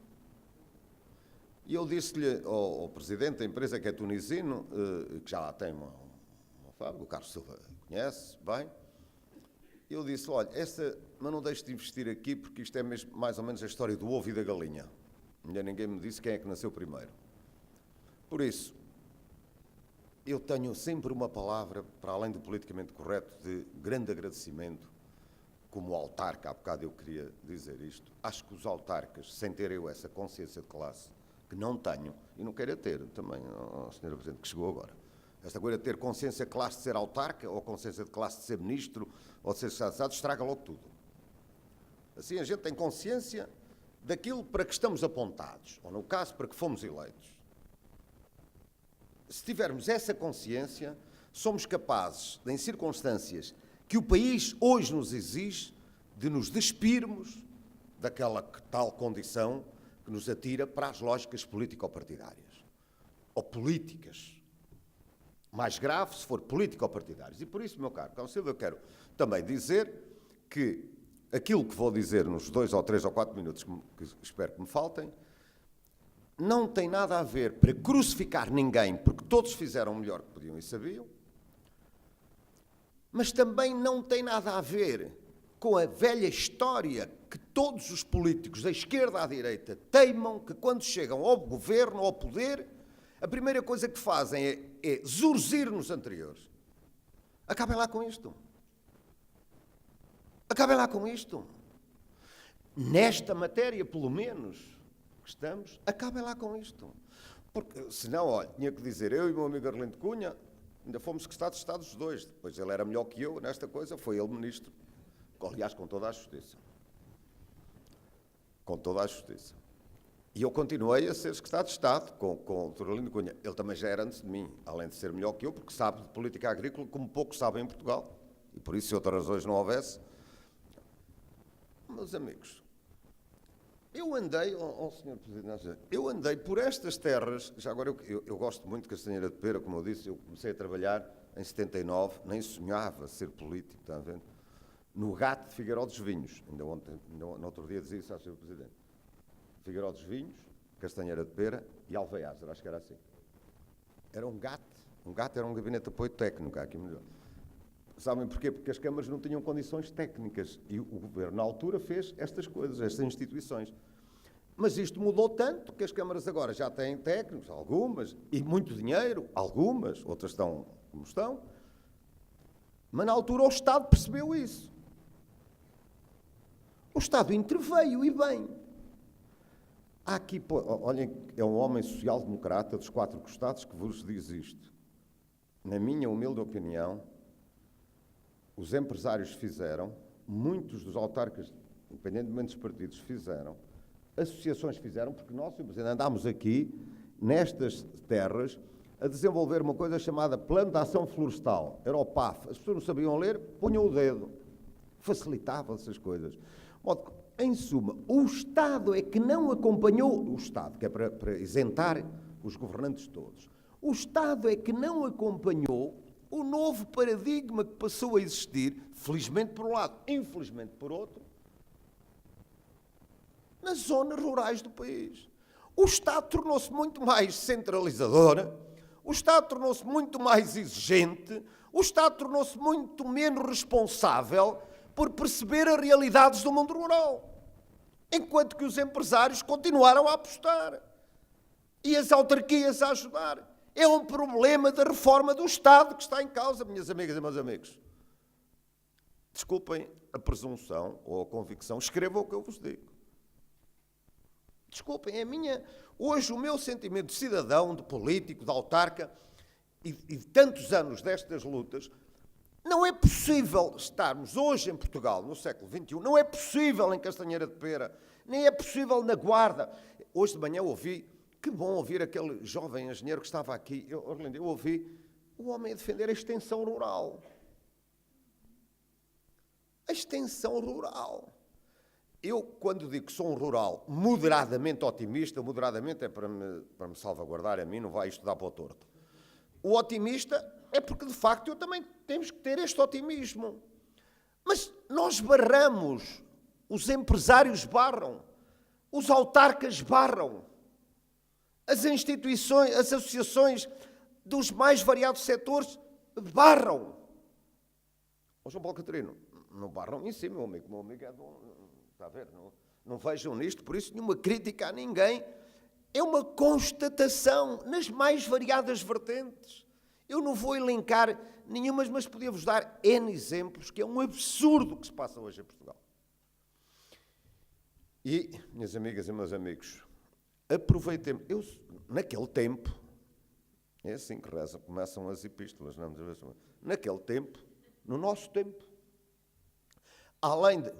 E eu disse-lhe ao presidente da empresa, que é tunisino, que já lá tem uma fábrica, o Carlos Silva conhece bem, eu disse, olha, mas não deixe de investir aqui, porque isto é mesmo, mais ou menos a história do ovo e da galinha. Ainda ninguém me disse quem é que nasceu primeiro. Por isso, eu tenho sempre uma palavra, para além do politicamente correto, de grande agradecimento, como autarca, há bocado eu queria dizer isto. Acho que os autarcas, sem ter eu essa consciência de classe, que não tenho, e não quero ter também, Sr. Presidente, que chegou agora, esta coisa de ter consciência de classe de ser autarca, ou consciência de classe de ser ministro, ou de ser Secretário de Estado, estraga logo tudo. Assim a gente tem consciência daquilo para que estamos apontados, ou no caso, para que fomos eleitos. Se tivermos essa consciência, somos capazes, em circunstâncias que o país hoje nos exige, de nos despirmos daquela tal condição que nos atira para as lógicas político-partidárias. Ou políticas. Mais grave se for político-partidárias. E por isso, meu caro Conselho, eu quero também dizer que aquilo que vou dizer nos 2 ou 3 ou 4 minutos que espero que me faltem, não tem nada a ver para crucificar ninguém, porque todos fizeram o melhor que podiam e sabiam, mas também não tem nada a ver com a velha história que todos os políticos, da esquerda à direita, teimam que quando chegam ao governo, ao poder, a primeira coisa que fazem é zurzir nos anteriores. Acabem lá com isto. Acabem lá com isto. Nesta matéria, pelo menos, que estamos, acabem lá com isto. Porque, senão, olha, tinha que dizer, eu e o meu amigo Arlindo Cunha, ainda fomos secretários de Estado os dois. Depois ele era melhor que eu nesta coisa, foi ele ministro. Aliás, com toda a justiça. Com toda a justiça. E eu continuei a ser secretário de Estado com o Dr. Arlindo Cunha. Ele também já era antes de mim, além de ser melhor que eu, porque sabe de política agrícola como poucos sabem em Portugal. E por isso, se outras razões não houvesse. Meus amigos, eu andei, Sr. Presidente, eu andei por estas terras, já agora eu gosto muito de Castanheira de Pera, como eu disse, eu comecei a trabalhar em 79, nem sonhava ser político, está a ver? No Gato de Figueiró dos Vinhos, ainda ontem, no outro dia dizia isso ao Sr. Presidente. Figueiró dos Vinhos, Castanheira de Pera e Alveiazer, acho que era assim. Era um gato era um gabinete de apoio técnico, aqui melhor. Sabem porquê? Porque as câmaras não tinham condições técnicas e o governo, na altura, fez estas coisas, estas instituições. Mas isto mudou tanto que as câmaras agora já têm técnicos, algumas, e muito dinheiro, algumas, outras estão como estão. Mas na altura o Estado percebeu isso. O Estado interveio e bem. Há aqui, olhem, é um homem social-democrata dos 4 costados que vos diz isto. Na minha humilde opinião, os empresários fizeram, muitos dos autarcas, independentemente dos partidos, fizeram, associações fizeram, porque nós, Sr. Presidente, andámos aqui, nestas terras, a desenvolver uma coisa chamada Plano de Ação Florestal, era o PAF. As pessoas não sabiam ler, punham o dedo. Facilitavam essas coisas. Em suma, o Estado é que não acompanhou, o Estado, que é para isentar os governantes todos, o Estado é que não acompanhou o novo paradigma que passou a existir, felizmente por um lado, infelizmente por outro, nas zonas rurais do país. O Estado tornou-se muito mais centralizador, o Estado tornou-se muito mais exigente, o Estado tornou-se muito menos responsável por perceber as realidades do mundo rural. enquanto que os empresários continuaram a apostar e as autarquias a ajudar. É um problema da reforma do Estado que está em causa, minhas amigas e meus amigos. Desculpem a presunção ou a convicção, escrevam o que eu vos digo. Desculpem, é minha... Hoje o meu sentimento de cidadão, de político, de autarca e de tantos anos destas lutas, não é possível estarmos hoje em Portugal, no século XXI, não é possível em Castanheira de Pera, nem é possível na Guarda. Hoje de manhã ouvi, que bom ouvir aquele jovem engenheiro que estava aqui, eu ouvi o homem a defender a extensão rural. A extensão rural. Eu, quando digo que sou um rural moderadamente otimista, moderadamente é para me salvaguardar a mim, não vai isto dar para o torto. O otimista é porque, de facto, eu também temos que ter este otimismo. Mas nós barramos, os empresários barram, os autarcas barram, as instituições, as associações dos mais variados setores barram. Ó João Paulo Catarino, não barram em si, meu amigo é do... Está a ver? Não vejam nisto, por isso, nenhuma crítica a ninguém. É uma constatação nas mais variadas vertentes. Eu não vou elencar nenhumas, mas podia-vos dar N exemplos, que é um absurdo o que se passa hoje em Portugal. E, minhas amigas e meus amigos, aproveitemos. Eu, naquele tempo, é assim que começam as epístolas, não é? Naquele tempo, no nosso tempo, além de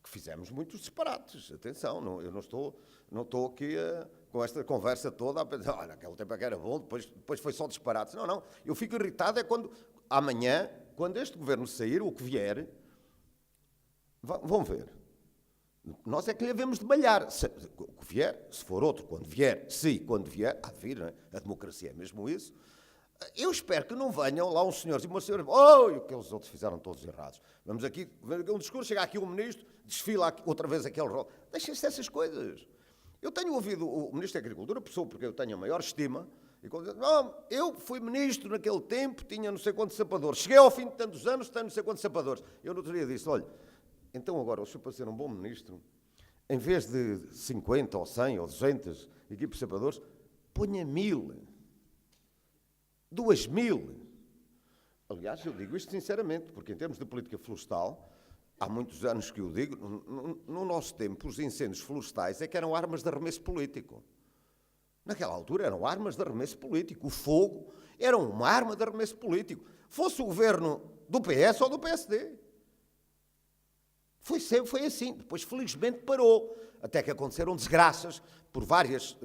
que fizemos muitos disparates, atenção, eu não estou aqui com esta conversa toda a pensar, olha, aquele tempo é que era bom, depois foi só disparates. Não, eu fico irritado é quando, amanhã, quando este governo sair, o que vier, vão ver. Nós é que lhe havemos de malhar. O que vier, se for outro, quando vier, há de vir, não é? A democracia é mesmo isso. Eu espero que não venham lá uns senhores e umas senhoras, o que os outros fizeram todos errados. Vamos aqui, um discurso, chega aqui um ministro, desfila aqui, outra vez aquele rol. Deixem-se dessas coisas. Eu tenho ouvido o Ministro da Agricultura, pessoa porque eu tenho a maior estima, e quando diz, não, eu fui ministro naquele tempo, tinha não sei quantos sapadores. Cheguei ao fim de tantos anos, tenho não sei quantos sapadores. Eu no outro dia disse, olha, então agora, o senhor para ser um bom ministro, em vez de 50 ou 100 ou 200 equipes de sapadores, ponha 1000. 2000. Aliás, eu digo isto sinceramente, porque em termos de política florestal, há muitos anos que eu digo, no nosso tempo, os incêndios florestais é que eram armas de arremesso político. Naquela altura eram armas de arremesso político. O fogo era uma arma de arremesso político. Fosse o governo do PS ou do PSD. Foi assim. Depois, felizmente, parou. Até que aconteceram desgraças por várias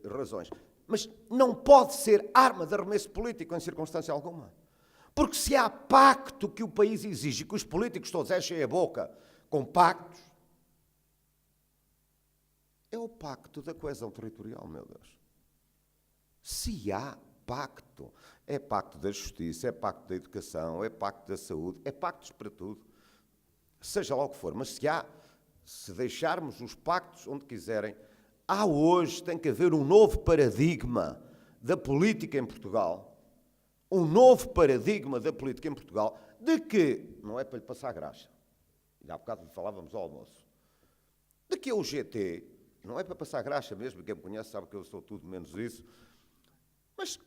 razões. Mas não pode ser arma de arremesso político em circunstância alguma. Porque se há pacto que o país exige, que os políticos todos enchem a boca com pactos, é o pacto da coesão territorial, meu Deus. Se há pacto, é pacto da justiça, é pacto da educação, é pacto da saúde, é pactos para tudo. Seja lá o que for, mas se deixarmos os pactos onde quiserem, hoje tem que haver um novo paradigma da política em Portugal, um novo paradigma da política em Portugal, de que, não é para lhe passar graxa, e há bocado falávamos ao almoço, de que o GT, não é para passar graxa mesmo, quem me conhece sabe que eu sou tudo menos isso, mas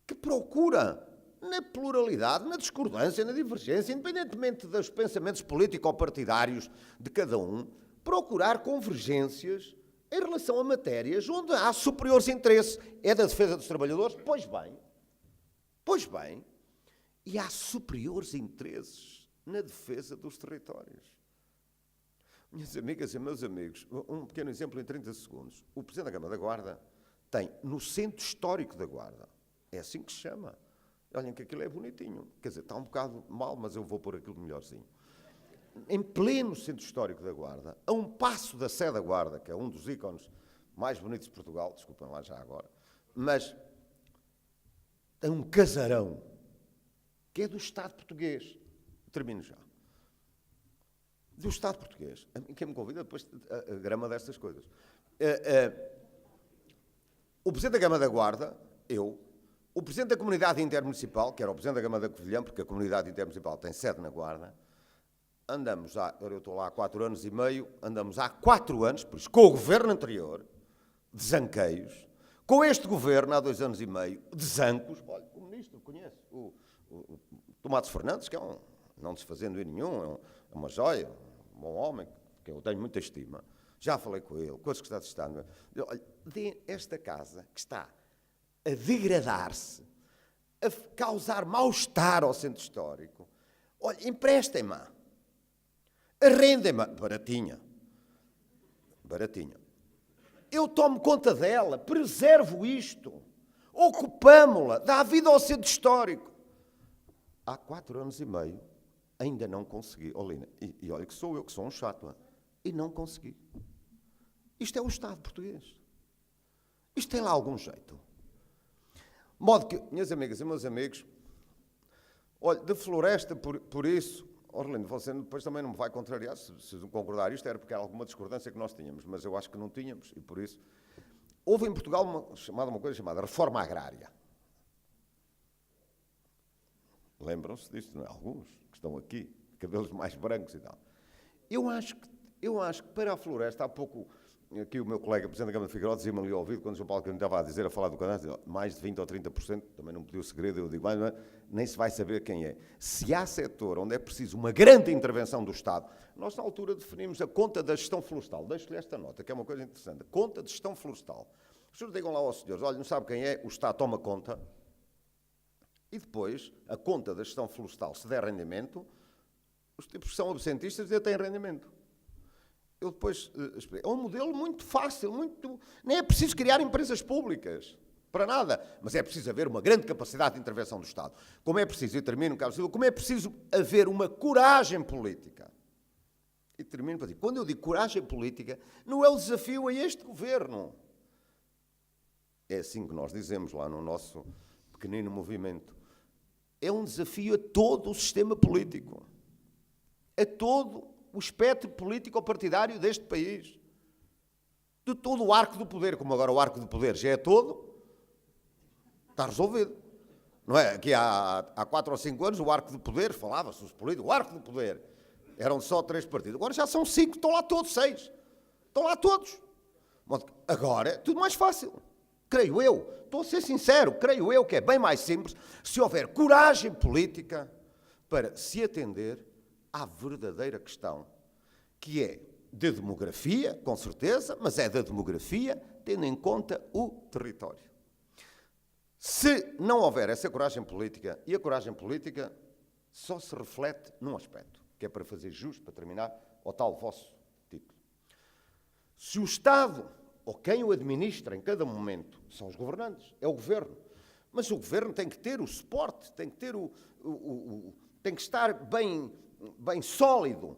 que procura, na pluralidade, na discordância, na divergência, independentemente dos pensamentos político-partidários de cada um, procurar convergências em relação a matérias onde há superiores interesses. É da defesa dos trabalhadores? Pois bem, e há superiores interesses na defesa dos territórios. Minhas amigas e meus amigos, um pequeno exemplo em 30 segundos. O Presidente da Câmara da Guarda tem, no centro histórico da Guarda, é assim que se chama. Olhem que aquilo é bonitinho. Quer dizer, está um bocado mal, mas eu vou pôr aquilo melhorzinho. Em pleno centro histórico da Guarda, a um passo da Sé da Guarda, que é um dos ícones mais bonitos de Portugal, desculpem lá já agora, mas tem um casarão, que é do Estado português. Termino já. Do Estado português. Quem me convida depois a grama destas coisas. O Presidente da Câmara da Guarda, o Presidente da Comunidade Intermunicipal, que era o Presidente da Câmara da Covilhã, porque a Comunidade Intermunicipal tem sede na Guarda, eu estou lá há 4 anos e meio, andamos há 4 anos, por isso, com o governo anterior, de zanqueios, com este governo há 2 anos e meio, de zancos. Olha, o ministro conhece, o Tomás Fernandes, que é não desfazendo em nenhum, é uma joia, um bom homem, que eu tenho muita estima. Já falei com ele, com a Secretaria de Estado. Olha, esta casa que está a degradar-se, a causar mal-estar ao centro histórico, olha, emprestem-me, arrendem-me, baratinha, eu tomo conta dela, preservo isto, ocupamo-la, dá vida ao centro histórico. Há 4 anos e meio, ainda não consegui, Olina, e olha que sou eu, que sou um chato, e não consegui. Isto é o Estado português. Isto tem lá algum jeito. De modo que, minhas amigas e meus amigos, olha, de floresta, por isso, Orlindo, você depois também não me vai contrariar, se não concordar isto, era porque era alguma discordância que nós tínhamos, mas eu acho que não tínhamos, e por isso, houve em Portugal uma coisa chamada reforma agrária. Lembram-se disto, não é? Alguns que estão aqui, cabelos mais brancos e tal. Eu acho que para a floresta, há pouco, aqui o meu colega, Presidente da Câmara de Figueiredo, dizia-me ali ao ouvido, quando o João Paulo Carneiro estava a dizer, a falar do cadastro, mais de 20% ou 30%, também não pediu segredo, eu digo, mas nem se vai saber quem é. Se há setor onde é preciso uma grande intervenção do Estado, nós na altura definimos a conta da gestão florestal. Deixo-lhe esta nota, que é uma coisa interessante. A conta de gestão florestal. Os senhores digam lá aos senhores, olha, não sabe quem é, o Estado toma conta, e depois, a conta da gestão florestal, se der rendimento, os tipos que são absentistas já têm rendimento. Eu depois explico. É um modelo muito fácil, nem é preciso criar empresas públicas, para nada, mas é preciso haver uma grande capacidade de intervenção do Estado. Como é preciso, e termino, Carlos Silva, como é preciso haver uma coragem política. E termino para dizer, quando eu digo coragem política, não é o desafio a este governo. É assim que nós dizemos lá no nosso pequenino movimento. É um desafio a todo o sistema político, a todo o espectro político-partidário deste país, de todo o arco do poder, como agora o arco do poder já é todo, está resolvido. Não é? Aqui há 4 ou 5 anos o arco do poder, falava-se os políticos, o arco do poder, eram só 3 partidos, agora já são 5, estão lá todos, 6, estão lá todos. Agora é tudo mais fácil, creio eu, estou a ser sincero, creio eu que é bem mais simples se houver coragem política para se atender à verdadeira questão, que é de demografia, com certeza, mas é da demografia, tendo em conta o território. Se não houver essa coragem política, e a coragem política só se reflete num aspecto, que é para fazer justo, para terminar, ao tal vosso título. Se o Estado, ou quem o administra em cada momento, são os governantes, é o governo, mas o governo tem que ter o suporte, tem que ter tem que estar bem sólido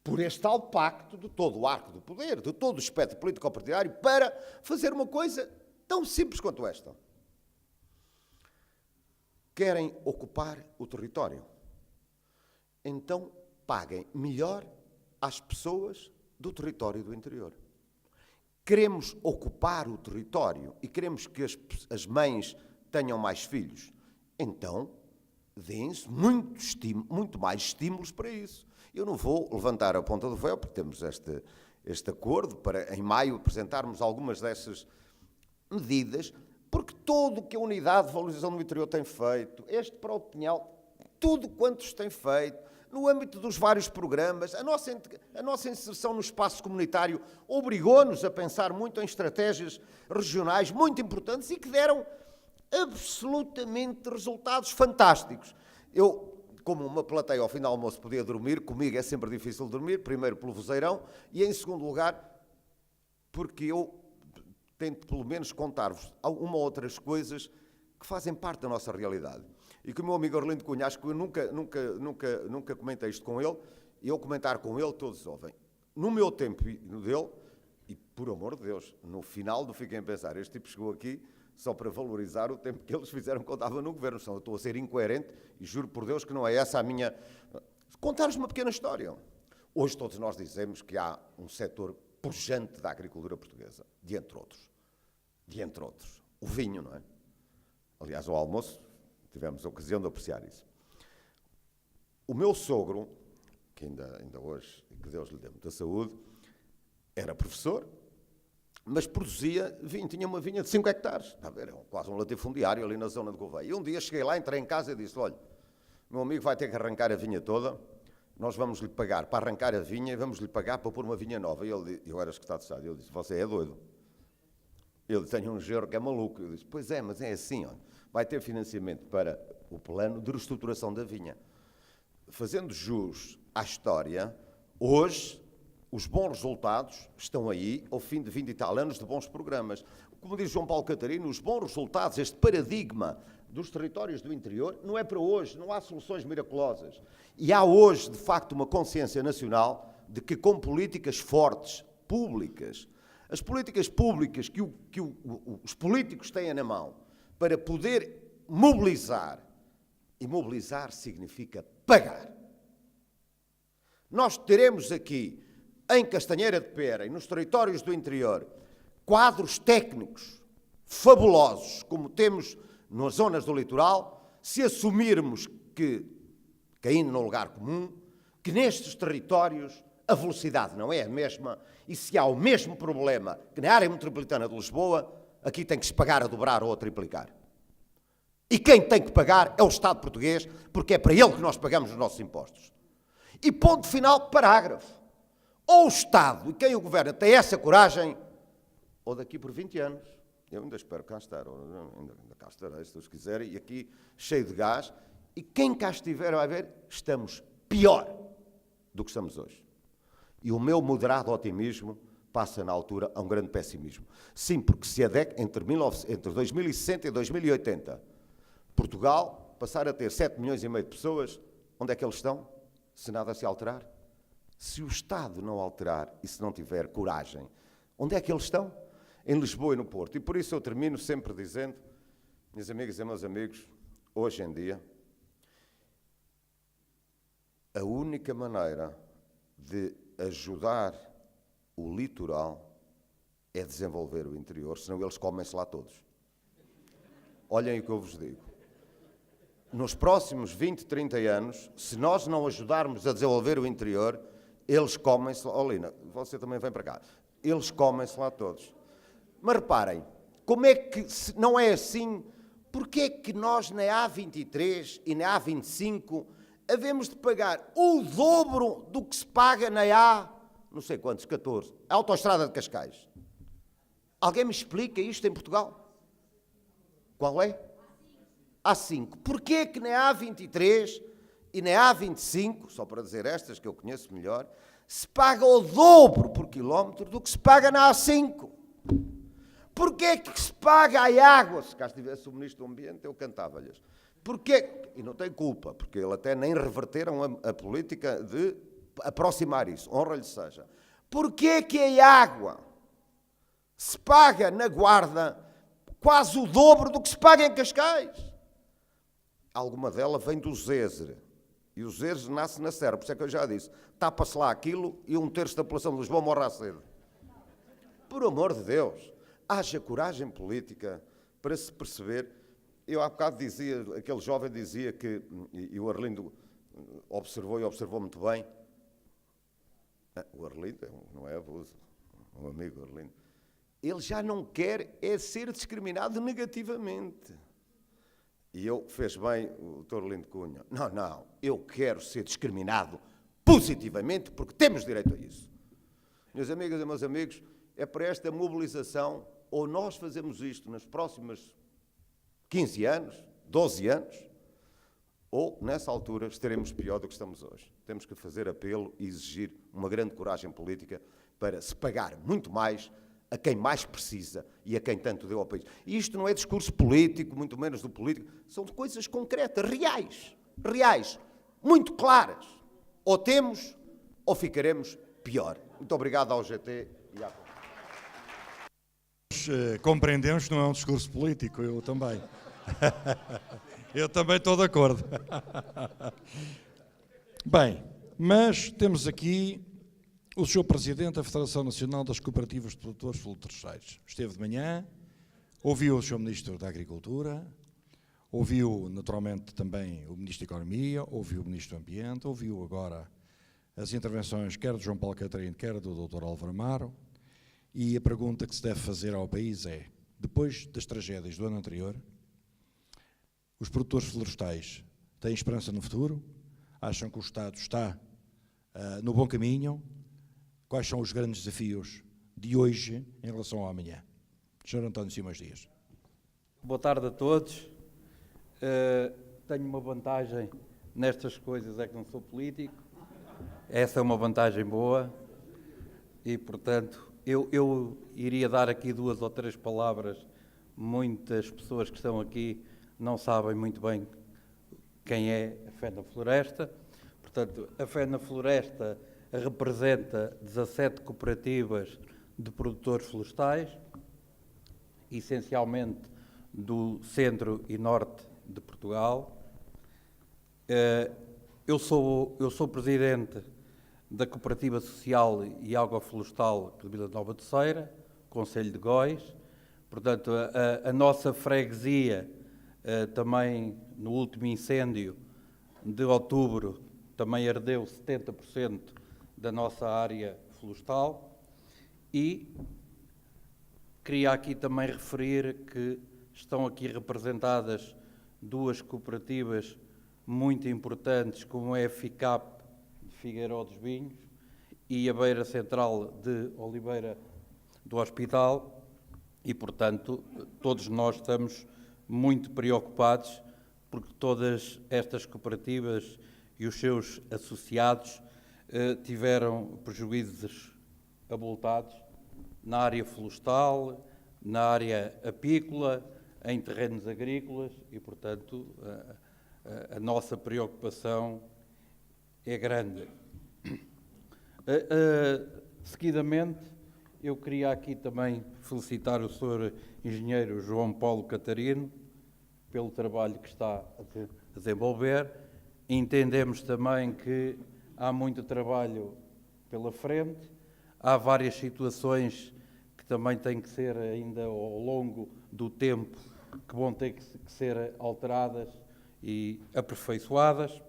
por este tal pacto de todo o arco do poder, de todo o espectro político-partidário, para fazer uma coisa tão simples quanto esta. Querem ocupar o território? Então paguem melhor às pessoas do território do interior. Queremos ocupar o território e queremos que as mães tenham mais filhos? Então deem-se muito mais estímulos para isso. Eu não vou levantar a ponta do véu, porque temos este acordo para, em maio, apresentarmos algumas dessas medidas, porque tudo o que a Unidade de Valorização do Interior tem feito, este para o Pinhal, tudo quanto se tem feito, no âmbito dos vários programas, a nossa inserção no espaço comunitário obrigou-nos a pensar muito em estratégias regionais muito importantes e que deram absolutamente resultados fantásticos. Eu, como uma plateia ao fim do almoço podia dormir, comigo é sempre difícil dormir, primeiro pelo vozeirão e em segundo lugar porque eu tento pelo menos contar-vos uma ou outras coisas que fazem parte da nossa realidade. E que o meu amigo Orlindo Cunha, acho que eu nunca comentei isto com ele, e eu comentar com ele, todos ouvem. No meu tempo e no dele, e por amor de Deus, no final não fiquem a pensar, este tipo chegou aqui só para valorizar o tempo que eles fizeram quando estava no governo. Senão eu estou a ser incoerente e juro por Deus que não é essa a minha... Contar-vos uma pequena história. Hoje todos nós dizemos que há um setor pujante da agricultura portuguesa, de entre outros, o vinho, não é? Aliás, ao almoço tivemos a ocasião de apreciar isso. O meu sogro que ainda hoje, que Deus lhe dê muita saúde, era professor, mas produzia vinho, tinha uma vinha de 5 hectares, está a ver, quase um latifundiário ali na zona de Gouveia. E um dia cheguei lá, entrei em casa e disse, olha, meu amigo vai ter que arrancar a vinha toda, nós vamos lhe pagar para arrancar a vinha e vamos lhe pagar para pôr uma vinha nova. E ele, eu era secretário de Estado, eu disse, você é doido. Ele tem um genro que é maluco. Eu disse, pois é, mas é assim, olha, vai ter financiamento para o plano de reestruturação da vinha. Fazendo jus à história, hoje os bons resultados estão aí ao fim de 20 e tal anos de bons programas. Como diz João Paulo Catarino, os bons resultados, este paradigma dos territórios do interior, não é para hoje, não há soluções miraculosas. E há hoje, de facto, uma consciência nacional de que com políticas fortes, públicas, as políticas públicas que os políticos têm na mão para poder mobilizar, e mobilizar significa pagar. Nós teremos aqui, em Castanheira de Pera e nos territórios do interior, quadros técnicos fabulosos, como temos nas zonas do litoral, se assumirmos que, caindo no lugar comum, que nestes territórios a velocidade não é a mesma e se há o mesmo problema que na área metropolitana de Lisboa, aqui tem que se pagar a dobrar ou a triplicar. E quem tem que pagar é o Estado português, porque é para ele que nós pagamos os nossos impostos. E ponto final, parágrafo. Ou o Estado e quem o governa tem essa coragem, ou daqui por 20 anos, eu ainda espero cá estar, ainda cá estarei, se Deus quiser, e aqui cheio de gás, e quem cá estiver vai ver, estamos pior do que estamos hoje. E o meu moderado otimismo passa na altura a um grande pessimismo. Sim, porque se entre 2060 e 2080, Portugal passar a ter 7 milhões e meio de pessoas, onde é que eles estão? Se nada se alterar. Se o Estado não alterar e se não tiver coragem, onde é que eles estão? Em Lisboa e no Porto. E por isso eu termino sempre dizendo, minhas amigas e meus amigos, hoje em dia, a única maneira de ajudar o litoral é desenvolver o interior, senão eles comem-se lá todos. Olhem o que eu vos digo. Nos próximos 20, 30 anos, se nós não ajudarmos a desenvolver o interior, eles comem-se lá. Oh, Lina, você também vem para cá. Eles comem-se lá todos. Mas reparem, como é que se não é assim? Porquê é que nós na A23 e na A25 havemos de pagar o dobro do que se paga na A, não sei quantos, 14, a autoestrada de Cascais? Alguém me explica isto em Portugal? Qual é? A5. Porquê que na A23 e na A25, só para dizer estas que eu conheço melhor, se paga o dobro por quilómetro do que se paga na A5? Porquê que se paga a água? Se cá estivesse o Ministro do Ambiente, eu cantava-lhes. Porquê? E não tem culpa, porque ele até nem reverteram a política de aproximar isso, honra-lhe seja. Porquê que a água se paga na Guarda quase o dobro do que se paga em Cascais? Alguma dela vem do Zezer. E o Zezer nasce na Serra, por isso é que eu já disse. Tapa-se lá aquilo e 1/3 da população de Lisboa morre à sede. Por amor de Deus, haja coragem política para se perceber. Eu há bocado dizia, aquele jovem dizia que, e o Arlindo observou e observou muito bem, o Arlindo não é abuso, um amigo Arlindo, ele já não quer é ser discriminado negativamente. E eu, fez bem o Dr. Arlindo Cunha, não, eu quero ser discriminado positivamente porque temos direito a isso. Minhas amigas e meus amigos, é para esta mobilização, ou nós fazemos isto nas próximas 15 anos, 12 anos, ou, nessa altura, estaremos pior do que estamos hoje. Temos que fazer apelo e exigir uma grande coragem política para se pagar muito mais a quem mais precisa e a quem tanto deu ao país. E isto não é discurso político, muito menos do político, são coisas concretas, reais, muito claras. Ou temos, ou ficaremos pior. Muito obrigado ao GT e à... Compreendemos que não é um discurso político, eu também. Eu também estou de acordo. Bem, mas temos aqui o Sr. Presidente da Federação Nacional das Cooperativas de Produtores Florestais. Esteve de manhã, ouviu o Sr. Ministro da Agricultura, ouviu naturalmente também o Ministro da Economia, ouviu o Ministro do Ambiente, ouviu agora as intervenções quer do João Paulo Catarino, quer do Dr. Álvaro Amaro, e a pergunta que se deve fazer ao país é, depois das tragédias do ano anterior, os produtores florestais têm esperança no futuro? Acham que o Estado está no bom caminho? Quais são os grandes desafios de hoje em relação ao amanhã? Sr. António Simões Dias. Boa tarde a todos. Tenho uma vantagem nestas coisas, é que não sou político. Essa é uma vantagem boa e, portanto, eu iria dar aqui 2 ou 3 palavras. Muitas pessoas que estão aqui não sabem muito bem quem é a Fé na Floresta. Portanto, a Fé na Floresta representa 17 cooperativas de produtores florestais, essencialmente do centro e norte de Portugal. Eu sou presidente da Cooperativa Social e Agroflorestal de Vila Nova de Ceira, Concelho de Góis. Portanto, a nossa freguesia, também no último incêndio de outubro, também ardeu 70% da nossa área florestal. E queria aqui também referir que estão aqui representadas 2 cooperativas muito importantes, como é a FICAP de Figueiró dos Vinhos e a Beira Central de Oliveira do Hospital, e, portanto, todos nós estamos muito preocupados porque todas estas cooperativas e os seus associados tiveram prejuízos abultados na área florestal, na área apícola, em terrenos agrícolas e, portanto, a nossa preocupação é grande. Seguidamente, eu queria aqui também felicitar o Sr. Engenheiro João Paulo Catarino pelo trabalho que está a desenvolver. Entendemos também que há muito trabalho pela frente, há várias situações que também têm que ser ainda ao longo do tempo, que vão ter que ser alteradas e aperfeiçoadas.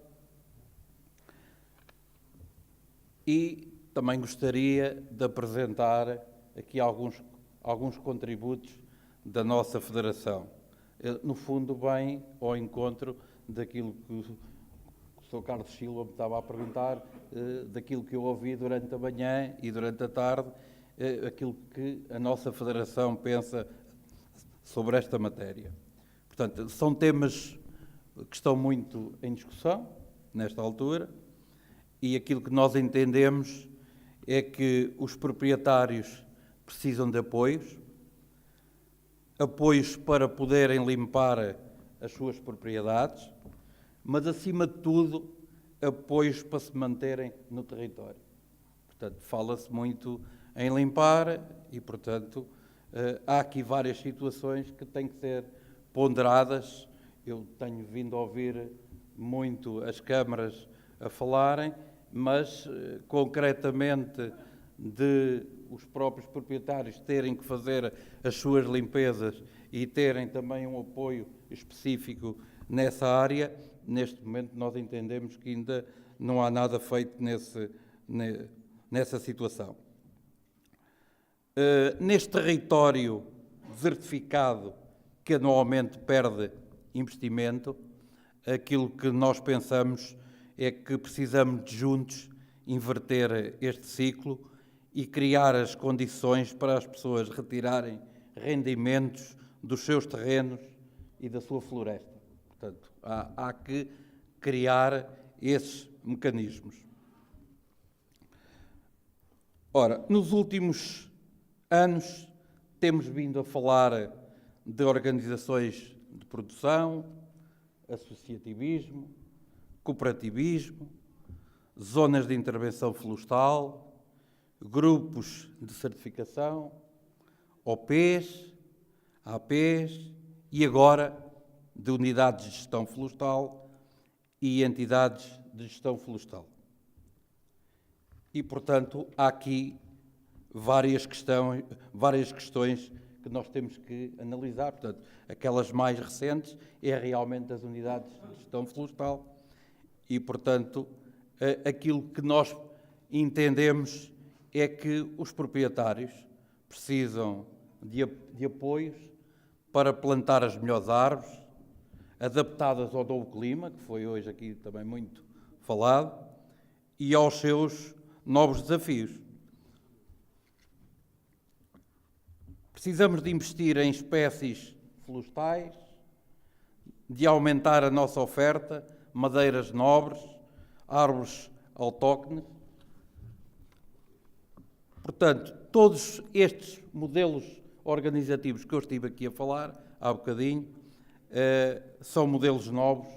E também gostaria de apresentar aqui alguns contributos da nossa Federação. No fundo, bem ao encontro daquilo que o Sr. Carlos Silva me estava a perguntar, daquilo que eu ouvi durante a manhã e durante a tarde, aquilo que a nossa Federação pensa sobre esta matéria. Portanto, são temas que estão muito em discussão nesta altura e aquilo que nós entendemos é que os proprietários precisam de apoios para poderem limpar as suas propriedades, mas, acima de tudo, apoios para se manterem no território. Portanto, fala-se muito em limpar e, portanto, há aqui várias situações que têm que ser ponderadas. Eu tenho vindo a ouvir muito as câmaras a falarem, mas, concretamente, de os próprios proprietários terem que fazer as suas limpezas e terem também um apoio específico nessa área, neste momento nós entendemos que ainda não há nada feito nessa situação. Neste território desertificado, que anualmente perde investimento, aquilo que nós pensamos é que precisamos de juntos inverter este ciclo e criar as condições para as pessoas retirarem rendimentos dos seus terrenos e da sua floresta. Portanto, há que criar esses mecanismos. Ora, nos últimos anos temos vindo a falar de organizações de produção, associativismo, cooperativismo, zonas de intervenção florestal, grupos de certificação, OPs, APs e agora de unidades de gestão florestal e entidades de gestão florestal. E, portanto, há aqui várias questões que nós temos que analisar. Portanto, aquelas mais recentes é realmente as unidades de gestão florestal e, portanto, aquilo que nós entendemos é que os proprietários precisam de apoios para plantar as melhores árvores, adaptadas ao novo clima, que foi hoje aqui também muito falado, e aos seus novos desafios. Precisamos de investir em espécies florestais, de aumentar a nossa oferta, madeiras nobres, árvores autóctones. Portanto, todos estes modelos organizativos que eu estive aqui a falar há bocadinho são modelos novos,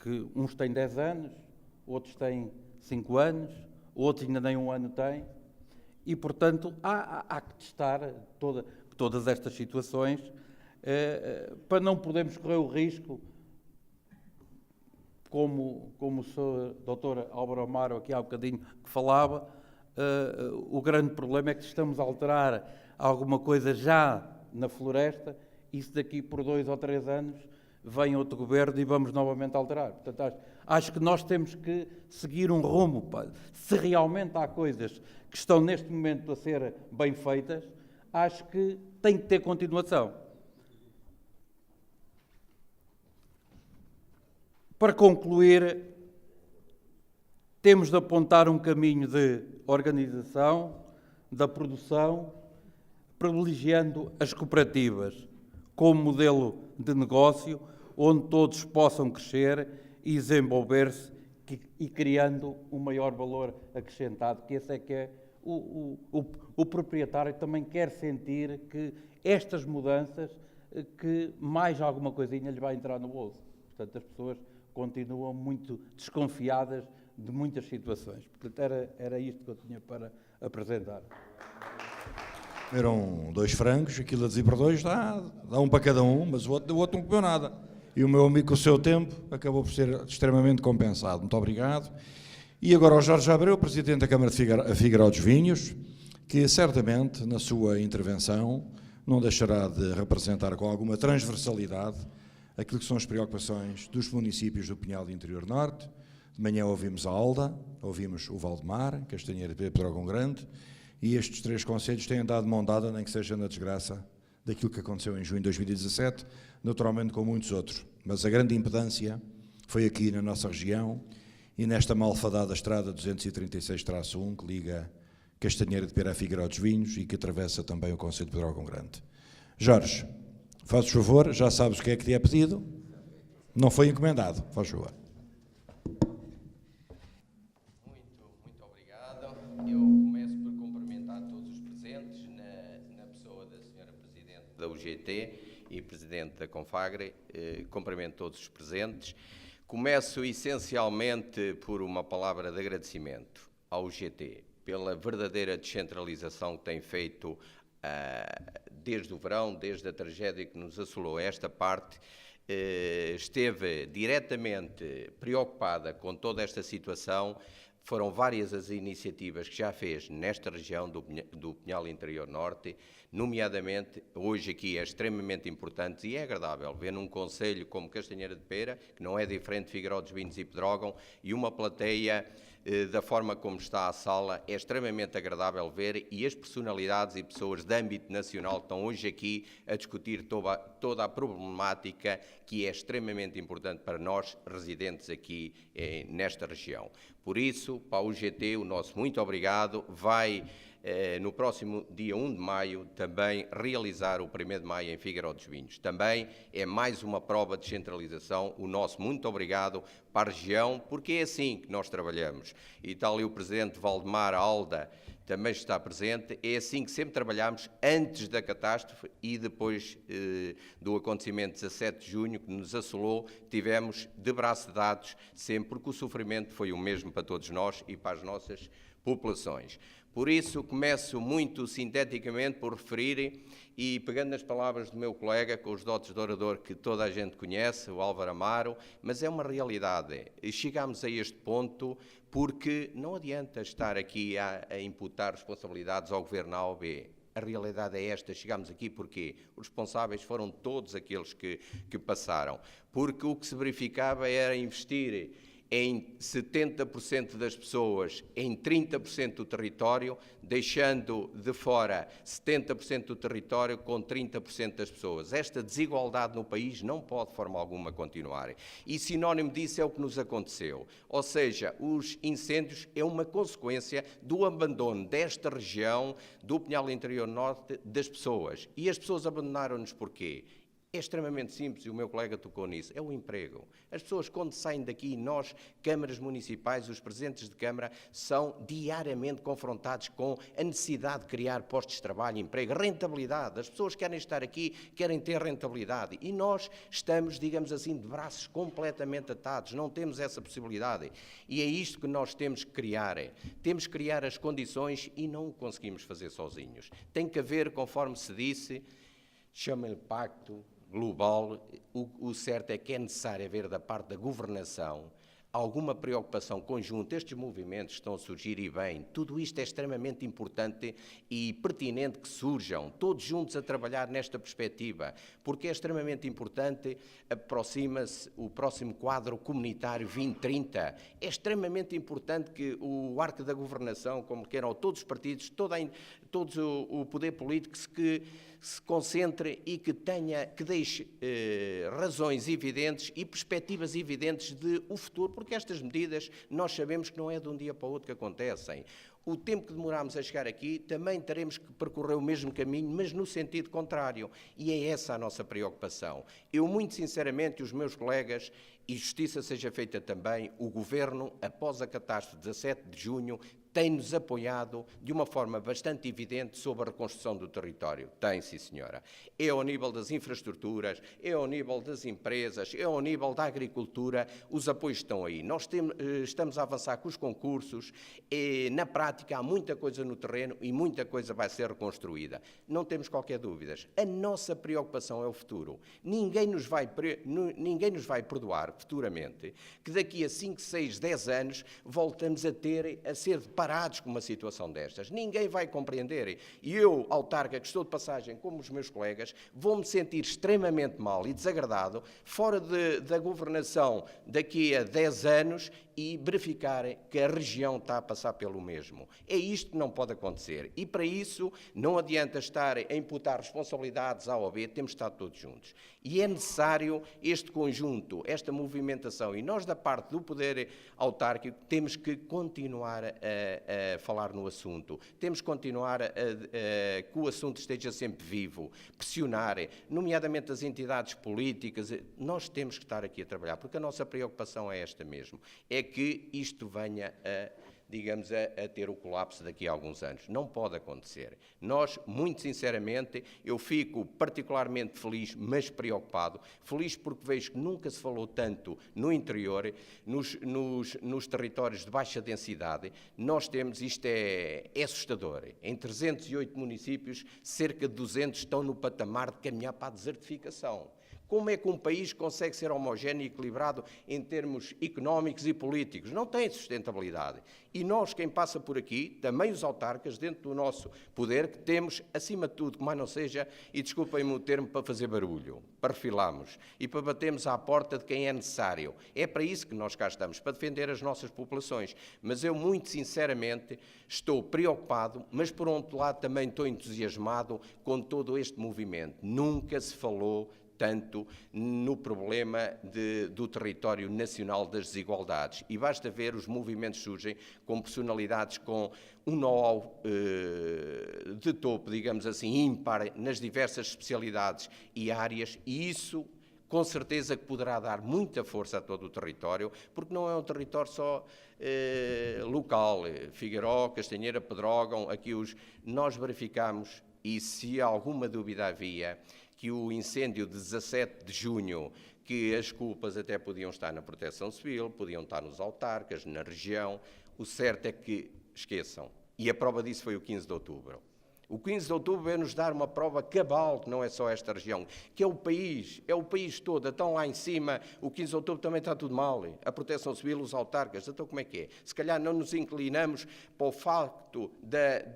que uns têm 10 anos, outros têm 5 anos, outros ainda nem 1 ano têm, e, portanto, há que testar todas estas situações para não podermos correr o risco, como o Sr. Dr. Álvaro Amaro aqui há bocadinho que falava, o grande problema é que estamos a alterar alguma coisa já na floresta e se daqui por 2 ou 3 anos vem outro governo e vamos novamente alterar. Portanto, acho que nós temos que seguir um rumo. Se realmente há coisas que estão neste momento a ser bem feitas, acho que tem que ter continuação. Para concluir, temos de apontar um caminho de organização, da produção, privilegiando as cooperativas como modelo de negócio, onde todos possam crescer e desenvolver-se e criando um maior valor acrescentado, que esse é que é o proprietário também quer sentir que estas mudanças, que mais alguma coisinha lhe vai entrar no bolso. Portanto, as pessoas continuam muito desconfiadas de muitas situações. Portanto, era isto que eu tinha para apresentar. Eram 2 francos, aquilo a dizer por 2 dá 1 para cada um, mas o outro não comeu nada. E o meu amigo, com o seu tempo, acabou por ser extremamente compensado. Muito obrigado. E agora ao Jorge Abreu, Presidente da Câmara de Figueiró dos Vinhos, que certamente, na sua intervenção, não deixará de representar com alguma transversalidade aquilo que são as preocupações dos municípios do Pinhal do Interior Norte. De manhã ouvimos a Alda, ouvimos o Valdemar, Castanheira de Pedrógão Grande, e estes 3 concelhos têm dado mão dada, nem que seja na desgraça daquilo que aconteceu em junho de 2017, naturalmente com muitos outros. Mas a grande impedância foi aqui na nossa região e nesta malfadada estrada 236-1, que liga Castanheira de Pera a Figueiró dos Vinhos e que atravessa também o concelho de Pedrógão Grande. Jorge, fazes favor, já sabes o que é que te é pedido? Não foi encomendado, faz favor. Muito obrigado. Eu começo por cumprimentar todos os presentes, na pessoa da Sra. Presidente da UGT e Presidente da Confagre. Cumprimento todos os presentes. Começo essencialmente por uma palavra de agradecimento ao UGT pela verdadeira descentralização que tem feito desde o verão, desde a tragédia que nos assolou esta parte. Esteve diretamente preocupada com toda esta situação. Foram várias as iniciativas que já fez nesta região do Pinhal Interior Norte, nomeadamente, hoje aqui é extremamente importante e é agradável ver num concelho como Castanheira de Pera, que não é diferente de Figueiró dos Vinhos e Pedrógão, e uma plateia da forma como está a sala, é extremamente agradável ver, e as personalidades e pessoas de âmbito nacional que estão hoje aqui a discutir toda a problemática que é extremamente importante para nós, residentes aqui nesta região. Por isso, para a UGT, o nosso muito obrigado. Vai, no próximo dia 1 de maio, também realizar o 1º de maio em Figueiró dos Vinhos. Também é mais uma prova de descentralização. O nosso muito obrigado para a região, porque é assim que nós trabalhamos. E está ali o Presidente Valdemar Alda, também está presente. É assim que sempre trabalhamos, antes da catástrofe e depois do acontecimento 17 de junho, que nos assolou, tivemos de braços dados sempre, porque o sofrimento foi o mesmo para todos nós e para as nossas populações. Por isso, começo muito sinteticamente por referir, e pegando nas palavras do meu colega, com os dotes de orador que toda a gente conhece, o Álvaro Amaro, mas é uma realidade. Chegámos a este ponto porque não adianta estar aqui a imputar responsabilidades ao Governo A ou B. A realidade é esta, chegámos aqui porque os responsáveis foram todos aqueles que passaram. Porque o que se verificava era investir em 70% das pessoas em 30% do território, deixando de fora 70% do território com 30% das pessoas. Esta desigualdade no país não pode de forma alguma continuar. E sinónimo disso é o que nos aconteceu. Ou seja, os incêndios é uma consequência do abandono desta região, do Pinhal Interior Norte, das pessoas. E as pessoas abandonaram-nos porquê? É extremamente simples, e o meu colega tocou nisso, é o emprego. As pessoas, quando saem daqui, nós, câmaras municipais, os presidentes de Câmara, são diariamente confrontados com a necessidade de criar postos de trabalho, emprego, rentabilidade. As pessoas querem estar aqui, querem ter rentabilidade. E nós estamos, digamos assim, de braços completamente atados, não temos essa possibilidade. E é isto que nós temos que criar. Temos que criar as condições e não o conseguimos fazer sozinhos. Tem que haver, conforme se disse, chama-lhe pacto global, o certo é que é necessário haver da parte da governação alguma preocupação conjunta. Estes movimentos estão a surgir e bem, tudo isto é extremamente importante e pertinente que surjam, todos juntos a trabalhar nesta perspectiva, porque é extremamente importante, aproxima-se o próximo quadro comunitário 2030, é extremamente importante que o arco da governação, como queiram todos os partidos, todo o poder político que se concentre e que deixe razões evidentes e perspectivas evidentes de o futuro, porque estas medidas nós sabemos que não é de um dia para o outro que acontecem. O tempo que demoramos a chegar aqui, também teremos que percorrer o mesmo caminho, mas no sentido contrário. E é essa a nossa preocupação. Eu, muito sinceramente, os meus colegas, e justiça seja feita também, o Governo, após a catástrofe de 17 de junho, tem-nos apoiado de uma forma bastante evidente sobre a reconstrução do território. Tem, sim, senhora. É ao nível das infraestruturas, é ao nível das empresas, é ao nível da agricultura, os apoios estão aí. Nós estamos a avançar com os concursos, na prática há muita coisa no terreno e muita coisa vai ser reconstruída. Não temos qualquer dúvida. A nossa preocupação é o futuro. Ninguém nos vai perdoar futuramente que daqui a 5, 6, 10 anos voltamos a ser parados com uma situação destas. Ninguém vai compreender. E eu, autarca, que estou de passagem, como os meus colegas, vou-me sentir extremamente mal e desagradado fora da governação daqui a 10 anos e verificar que a região está a passar pelo mesmo. É isto que não pode acontecer. E para isso não adianta estar a imputar responsabilidades A ou B, temos de estar todos juntos. E é necessário este conjunto, esta movimentação. E nós, da parte do poder autárquico, temos que continuar a falar no assunto. Temos que continuar que o assunto esteja sempre vivo, pressionar, nomeadamente as entidades políticas. Nós temos que estar aqui a trabalhar, porque a nossa preocupação é esta mesmo. É que isto venha a ter o colapso daqui a alguns anos. Não pode acontecer. Nós, muito sinceramente, eu fico particularmente feliz, mas preocupado. Feliz porque vejo que nunca se falou tanto no interior, nos territórios de baixa densidade. Nós temos, isto é assustador, em 308 municípios, cerca de 200 estão no patamar de caminhar para a desertificação. Como é que um país consegue ser homogéneo e equilibrado em termos económicos e políticos? Não tem sustentabilidade. E nós, quem passa por aqui, também os autarcas, dentro do nosso poder, que temos, acima de tudo, que mais não seja, e desculpem-me o termo, para fazer barulho, para refilarmos e para batermos à porta de quem é necessário. É para isso que nós cá estamos, para defender as nossas populações. Mas eu, muito sinceramente, estou preocupado, mas por outro lado também estou entusiasmado com todo este movimento. Nunca se falou tanto no problema do território nacional das desigualdades. E basta ver, os movimentos surgem com personalidades com um know-how de topo, digamos assim, ímpar, nas diversas especialidades e áreas, e isso com certeza que poderá dar muita força a todo o território, porque não é um território só local. Figueiró, Castanheira, Pedrógão, aqui nós verificamos, e se alguma dúvida havia, que o incêndio de 17 de junho, que as culpas até podiam estar na Proteção Civil, podiam estar nos autarcas, na região, o certo é que esqueçam. E a prova disso foi o 15 de outubro. O 15 de outubro veio-nos dar uma prova cabal, que não é só esta região, que é o país todo. Então lá em cima, o 15 de outubro também está tudo mal. A Proteção Civil, os autarcas, então como é que é? Se calhar não nos inclinamos para o facto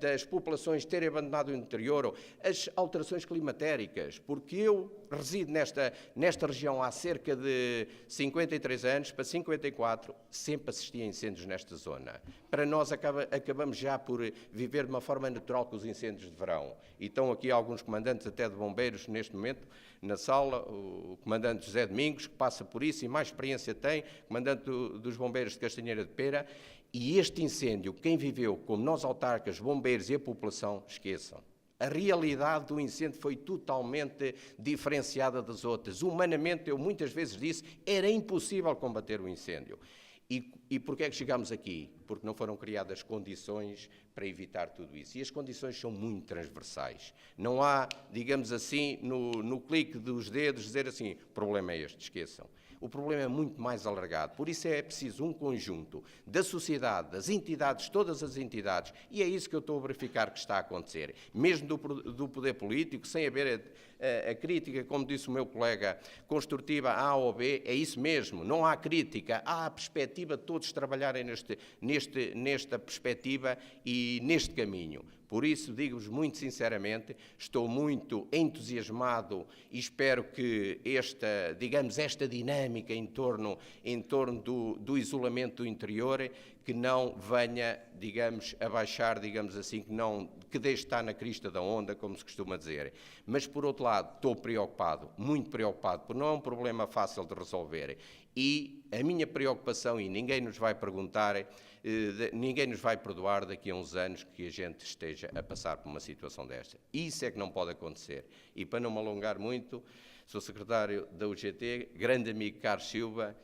das populações terem abandonado o interior, as alterações climatéricas, porque eu resido nesta região há cerca de 53 anos, para 54, sempre assisti a incêndios nesta zona. Para nós acabamos já por viver de uma forma natural com os incêndios de verão. E estão aqui alguns comandantes até de bombeiros neste momento na sala, o comandante José Domingos, que passa por isso e mais experiência tem, comandante dos bombeiros de Castanheira de Pera. E este incêndio, quem viveu, como nós autarcas, bombeiros e a população, esqueçam. A realidade do incêndio foi totalmente diferenciada das outras. Humanamente, eu muitas vezes disse, era impossível combater o incêndio. E porquê é que chegamos aqui? Porque não foram criadas condições para evitar tudo isso. E as condições são muito transversais. Não há, digamos assim, no clique dos dedos, dizer assim, o problema é este, esqueçam. O problema é muito mais alargado. Por isso é preciso um conjunto da sociedade, das entidades, todas as entidades, e é isso que eu estou a verificar que está a acontecer. Mesmo do poder político, sem haver a crítica, como disse o meu colega, construtiva A ou B, é isso mesmo. Não há crítica, há a perspectiva de todos trabalharem nesta perspectiva e neste caminho. Por isso, digo-vos muito sinceramente, estou muito entusiasmado e espero que esta dinâmica em torno do isolamento do interior, que não venha, digamos, a baixar, digamos assim, que deixe estar na crista da onda, como se costuma dizer. Mas, por outro lado, estou preocupado, muito preocupado, porque não é um problema fácil de resolver. E a minha preocupação, e ninguém nos vai perguntar, ninguém nos vai perdoar daqui a uns anos que a gente esteja a passar por uma situação desta. Isso é que não pode acontecer. E para não me alongar muito, sou secretário da UGT, grande amigo Carlos Silva,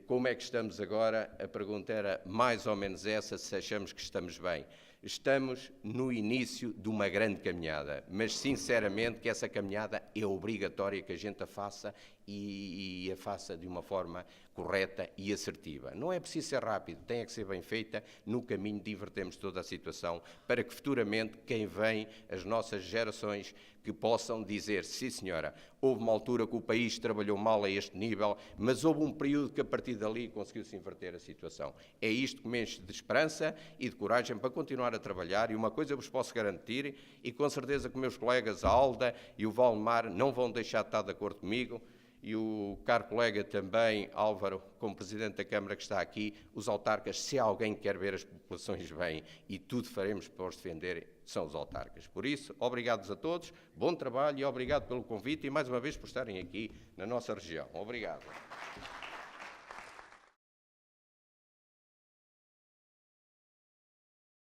como é que estamos agora? A pergunta era mais ou menos essa, se achamos que estamos bem. Estamos no início de uma grande caminhada, mas sinceramente que essa caminhada é obrigatória que a gente a faça e a faça de uma forma correta e assertiva. Não é preciso ser rápido, tem que ser bem feita, no caminho de invertermos toda a situação para que futuramente quem vem, as nossas gerações, que possam dizer, sim senhora, houve uma altura que o país trabalhou mal a este nível, mas houve um período que a partir dali conseguiu-se inverter a situação. É isto que me enche de esperança e de coragem para continuar a trabalhar, e uma coisa eu vos posso garantir, e com certeza que meus colegas, a Alda e o Valdemar, não vão deixar de estar de acordo comigo, e o caro colega também, Álvaro, como Presidente da Câmara que está aqui, os autarcas, se alguém quer ver as populações bem, e tudo faremos para os defender, são os autarcas. Por isso, obrigados a todos, bom trabalho e obrigado pelo convite e mais uma vez por estarem aqui na nossa região. Obrigado.